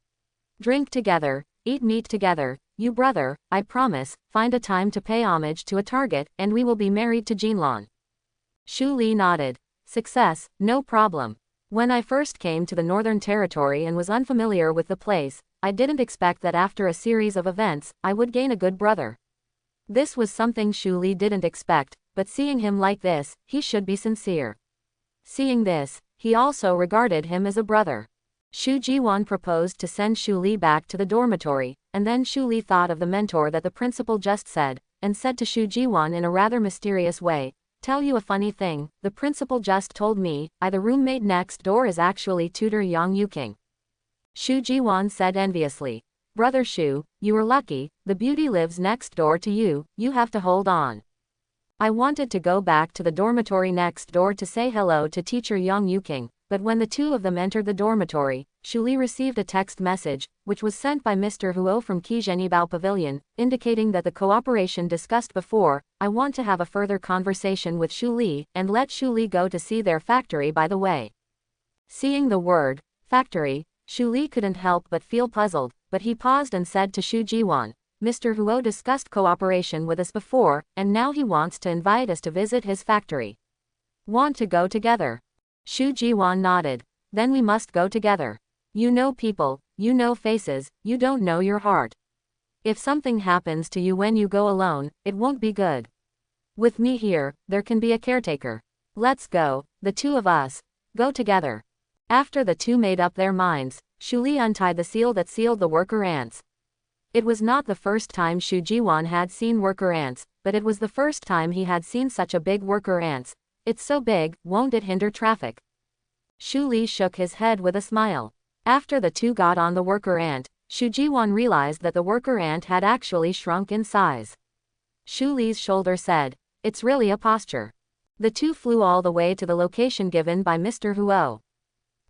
Drink together, eat meat together, you brother, I promise, find a time to pay homage to a target, and we will be married to Jinlan." Shu Li nodded. "Success, no problem. When I first came to the Northern Territory and was unfamiliar with the place, I didn't expect that after a series of events, I would gain a good brother." This was something Shu Li didn't expect, but seeing him like this, he should be sincere. Seeing this, he also regarded him as a brother. Shu Jiwan proposed to send Shu Li back to the dormitory, and then Shu Li thought of the mentor that the principal just said, and said to Shu Jiwan in a rather mysterious way, "Tell you a funny thing, the principal just told me, the roommate next door is actually tutor Yang Yuking." Shu Jiwan said enviously, "Brother Shu, you are lucky, the beauty lives next door to you, you have to hold on." I wanted to go back to the dormitory next door to say hello to teacher Yang Yuking, but when the two of them entered the dormitory, Shu Li received a text message, which was sent by Mr. Huo from Qizhenibao Pavilion, indicating that the cooperation discussed before, "I want to have a further conversation with Shu Li, and let Shu Li go to see their factory by the way." Seeing the word, factory, Shu Li couldn't help but feel puzzled, but he paused and said to Shu Jiwan, "Mr. Huo discussed cooperation with us before, and now he wants to invite us to visit his factory. Want to go together?" Shu Jiwan nodded. "Then we must go together. You know people, you know faces, you don't know your heart. If something happens to you when you go alone, it won't be good. With me here, there can be a caretaker. Let's go, the two of us. Go together." After the two made up their minds, Shu Li untied the seal that sealed the worker ants. It was not the first time Shu Jiwan had seen worker ants, but it was the first time he had seen such a big worker ants. "It's so big, won't it hinder traffic?" Shu Li shook his head with a smile. After the two got on the worker ant, Shu Jiwan realized that the worker ant had actually shrunk in size. Shu Li's shoulder said, "It's really a posture." The two flew all the way to the location given by Mr. Huo.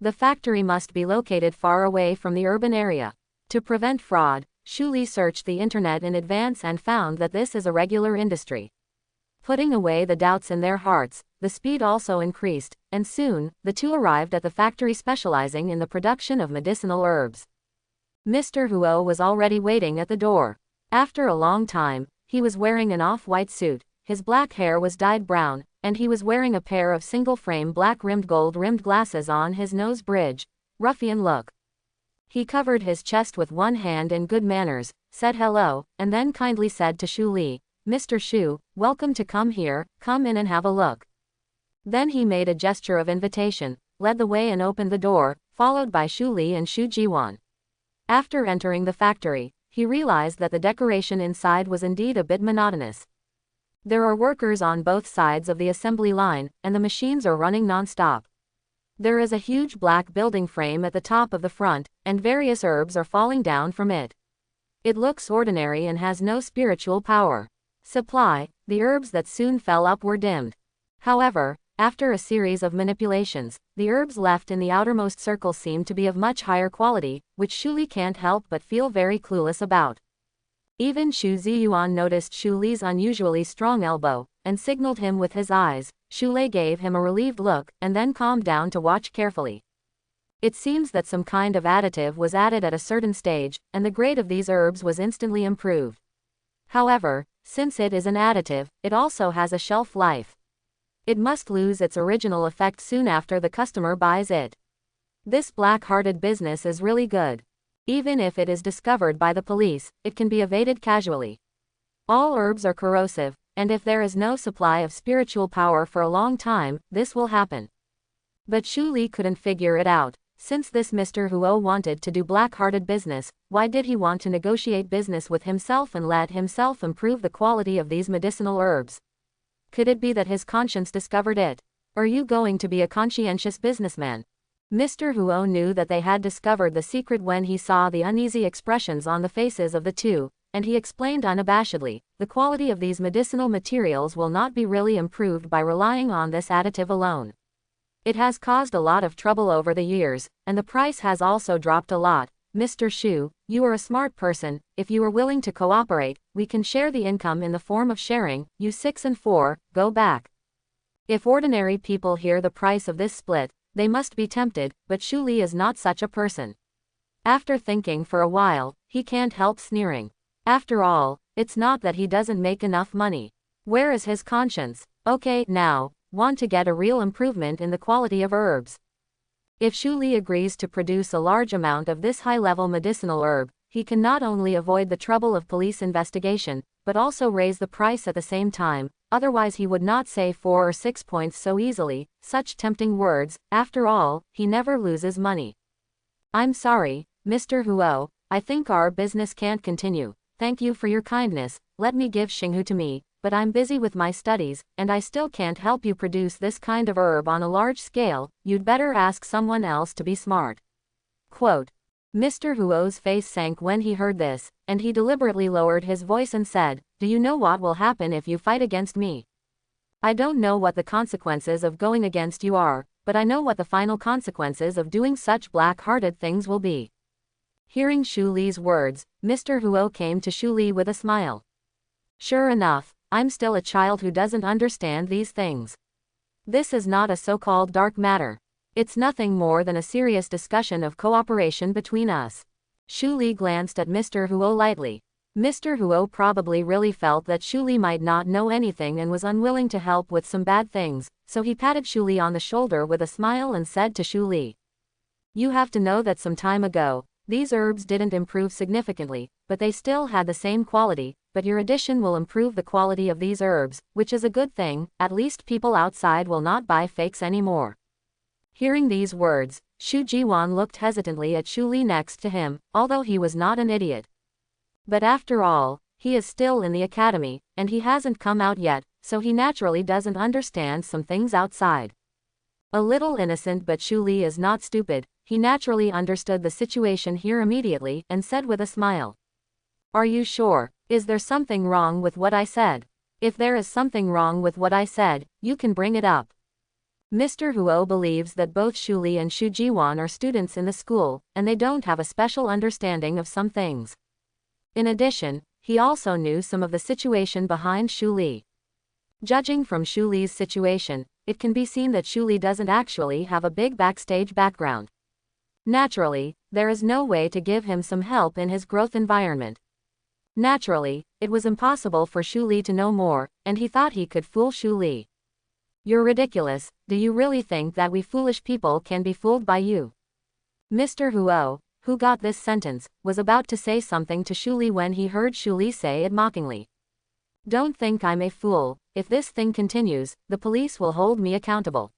The factory must be located far away from the urban area. To prevent fraud, Shu Li searched the internet in advance and found that this is a regular industry. Putting away the doubts in their hearts, the speed also increased, and soon, the two arrived at the factory specializing in the production of medicinal herbs. Mr. Huo was already waiting at the door. After a long time, he was wearing an off-white suit, his black hair was dyed brown, and he was wearing a pair of single-frame black-rimmed gold-rimmed glasses on his nose bridge. Ruffian look. He covered his chest with one hand in good manners, said hello, and then kindly said to Shu Li, "Mr. Shu, welcome to come here, come in and have a look." Then he made a gesture of invitation, led the way and opened the door, followed by Shu Li and Shu Jiwan. After entering the factory, he realized that the decoration inside was indeed a bit monotonous. There are workers on both sides of the assembly line, and the machines are running non-stop. There is a huge black building frame at the top of the front, and various herbs are falling down from it. It looks ordinary and has no spiritual power. Supply, the herbs that soon fell up were dimmed. However, after a series of manipulations, the herbs left in the outermost circle seem to be of much higher quality, which Shu Li can't help but feel very clueless about. Even Shu Ziyuan noticed Shu Li's unusually strong elbow, and signaled him with his eyes. Shu Li gave him a relieved look, and then calmed down to watch carefully. It seems that some kind of additive was added at a certain stage, and the grade of these herbs was instantly improved. However, since it is an additive, it also has a shelf life. It must lose its original effect soon after the customer buys it. This black-hearted business is really good. Even if it is discovered by the police, it can be evaded casually. All herbs are corrosive, and if there is no supply of spiritual power for a long time, this will happen. But Shu Li couldn't figure it out. Since this Mr. Huo wanted to do black-hearted business, why did he want to negotiate business with himself and let himself improve the quality of these medicinal herbs? Could it be that his conscience discovered it? Are you going to be a conscientious businessman? Mr. Huo knew that they had discovered the secret when he saw the uneasy expressions on the faces of the two, and he explained unabashedly, the quality of these medicinal materials will not be really improved by relying on this additive alone. It has caused a lot of trouble over the years, and the price has also dropped a lot. Mr. Shu, you are a smart person. If you are willing to cooperate, we can share the income in the form of sharing. You 6 and 4, go back. If ordinary people hear the price of this split, they must be tempted, but Shu Li is not such a person. After thinking for a while, he can't help sneering. After all, it's not that he doesn't make enough money. Where is his conscience? Okay, now, want to get a real improvement in the quality of herbs. If Shu Li agrees to produce a large amount of this high-level medicinal herb, he can not only avoid the trouble of police investigation, but also raise the price at the same time, otherwise he would not say 4 or 6 points so easily. Such tempting words. After all, he never loses money. I'm sorry, Mr. Huo, I think our business can't continue. Thank you for your kindness, let me give Xinghu to me, but I'm busy with my studies, and I still can't help you produce this kind of herb on a large scale. You'd better ask someone else to be smart. Quote. Mr. Huo's face sank when he heard this, and he deliberately lowered his voice and said, "Do you know what will happen if you fight against me? I don't know what the consequences of going against you are, but I know what the final consequences of doing such black-hearted things will be." Hearing Shu Li's words, Mr. Huo came to Shu Li with a smile. Sure enough, I'm still a child who doesn't understand these things. This is not a so-called dark matter. It's nothing more than a serious discussion of cooperation between us. Shu Li glanced at Mr. Huo lightly. Mr. Huo probably really felt that Shu Li might not know anything and was unwilling to help with some bad things, so he patted Shu Li on the shoulder with a smile and said to Shu Li, "You have to know that some time ago, these herbs didn't improve significantly, but they still had the same quality, but your addition will improve the quality of these herbs, which is a good thing. At least people outside will not buy fakes anymore." Hearing these words, Shu Jiwan looked hesitantly at Shu Li next to him, although he was not an idiot. But after all, he is still in the academy, and he hasn't come out yet, so he naturally doesn't understand some things outside. A little innocent, but Shu Li is not stupid. He naturally understood the situation here immediately and said with a smile, "Are you sure? Is there something wrong with what I said? If there is something wrong with what I said, you can bring it up." Mr. Huo believes that both Shu Li and Shu Jiwan are students in the school, and they don't have a special understanding of some things. In addition, he also knew some of the situation behind Shu Li. Judging from Shu Li's situation, it can be seen that Shu Li doesn't actually have a big backstage background. Naturally, there is no way to give him some help in his growth environment. Naturally, it was impossible for Shu Li to know more, and he thought he could fool Shu Li. You're ridiculous. Do you really think that we foolish people can be fooled by you? Mr. Huo, who got this sentence, was about to say something to Shu Li when he heard Shu Li say it mockingly. Don't think I'm a fool. If this thing continues, the police will hold me accountable.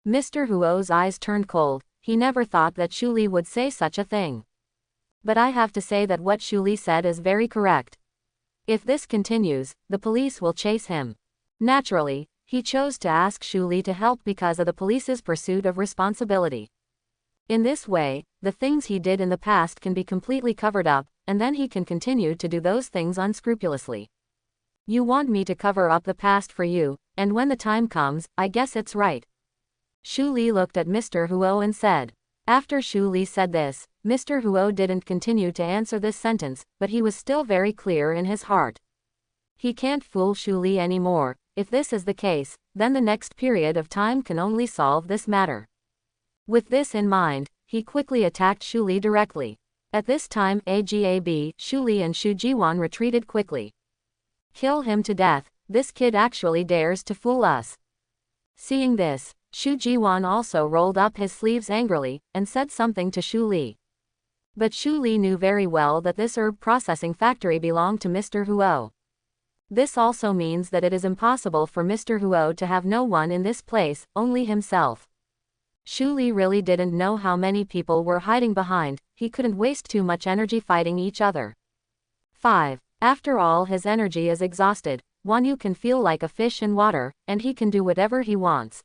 Mr. Huo's eyes turned cold. He never thought that Shu Li would say such a thing. But I have to say that what Shu Li said is very correct. If this continues, the police will chase him. Naturally, he chose to ask Shu Li to help because of the police's pursuit of responsibility. In this way, the things he did in the past can be completely covered up, and then he can continue to do those things unscrupulously. You want me to cover up the past for you, and when the time comes, I guess it's right. Shu Li looked at Mr. Huo and said. After Shu Li said this, Mr. Huo didn't continue to answer this sentence, but he was still very clear in his heart. He can't fool Shu Li anymore. If this is the case, then the next period of time can only solve this matter. With this in mind, he quickly attacked Shu Li directly. At this time Agab, Shu Li and Shu Jiwan retreated quickly. Kill him to death, this kid actually dares to fool us. Seeing this, Shu Jiwan also rolled up his sleeves angrily, and said something to Shu Li. But Shu Li knew very well that this herb processing factory belonged to Mr. Huo. This also means that it is impossible for Mr. Huo to have no one in this place, only himself. Shu Li really didn't know how many people were hiding behind, he couldn't waste too much energy fighting each other. 5. After all his energy is exhausted, Wan Yu can feel like a fish in water, and he can do whatever he wants.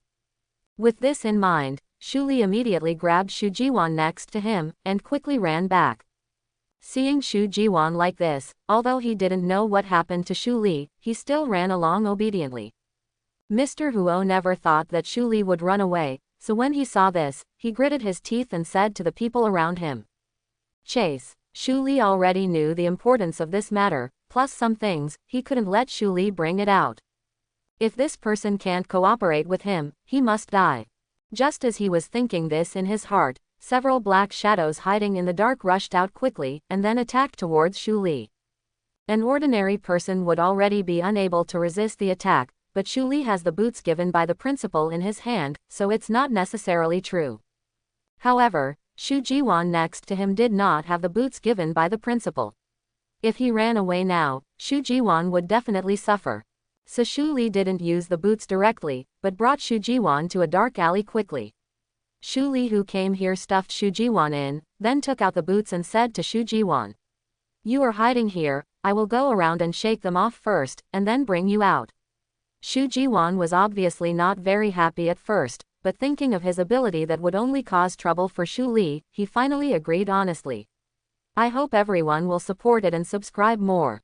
With this in mind, Shu Li immediately grabbed Shu Jiwan next to him, and quickly ran back. Seeing Shu Jiwan like this, although he didn't know what happened to Shu Li, he still ran along obediently. Mr. Huo never thought that Shu Li would run away, so when he saw this, he gritted his teeth and said to the people around him. Chase. Shu Li already knew the importance of this matter, plus some things, he couldn't let Shu Li bring it out. If this person can't cooperate with him, he must die. Just as he was thinking this in his heart, several black shadows hiding in the dark rushed out quickly, and then attacked towards Shu Li. An ordinary person would already be unable to resist the attack, but Shu Li has the boots given by the principal in his hand, so it's not necessarily true. However, Shu Jiwan next to him did not have the boots given by the principal. If he ran away now, Shu Jiwan would definitely suffer. So Shu Li didn't use the boots directly, but brought Shu Jiwan to a dark alley quickly. Shu Li who came here stuffed Shu Jiwan in, then took out the boots and said to Shu Jiwan. You are hiding here, I will go around and shake them off first, and then bring you out. Shu Jiwan was obviously not very happy at first, but thinking of his ability that would only cause trouble for Shu Li, he finally agreed honestly. I hope everyone will support it and subscribe more.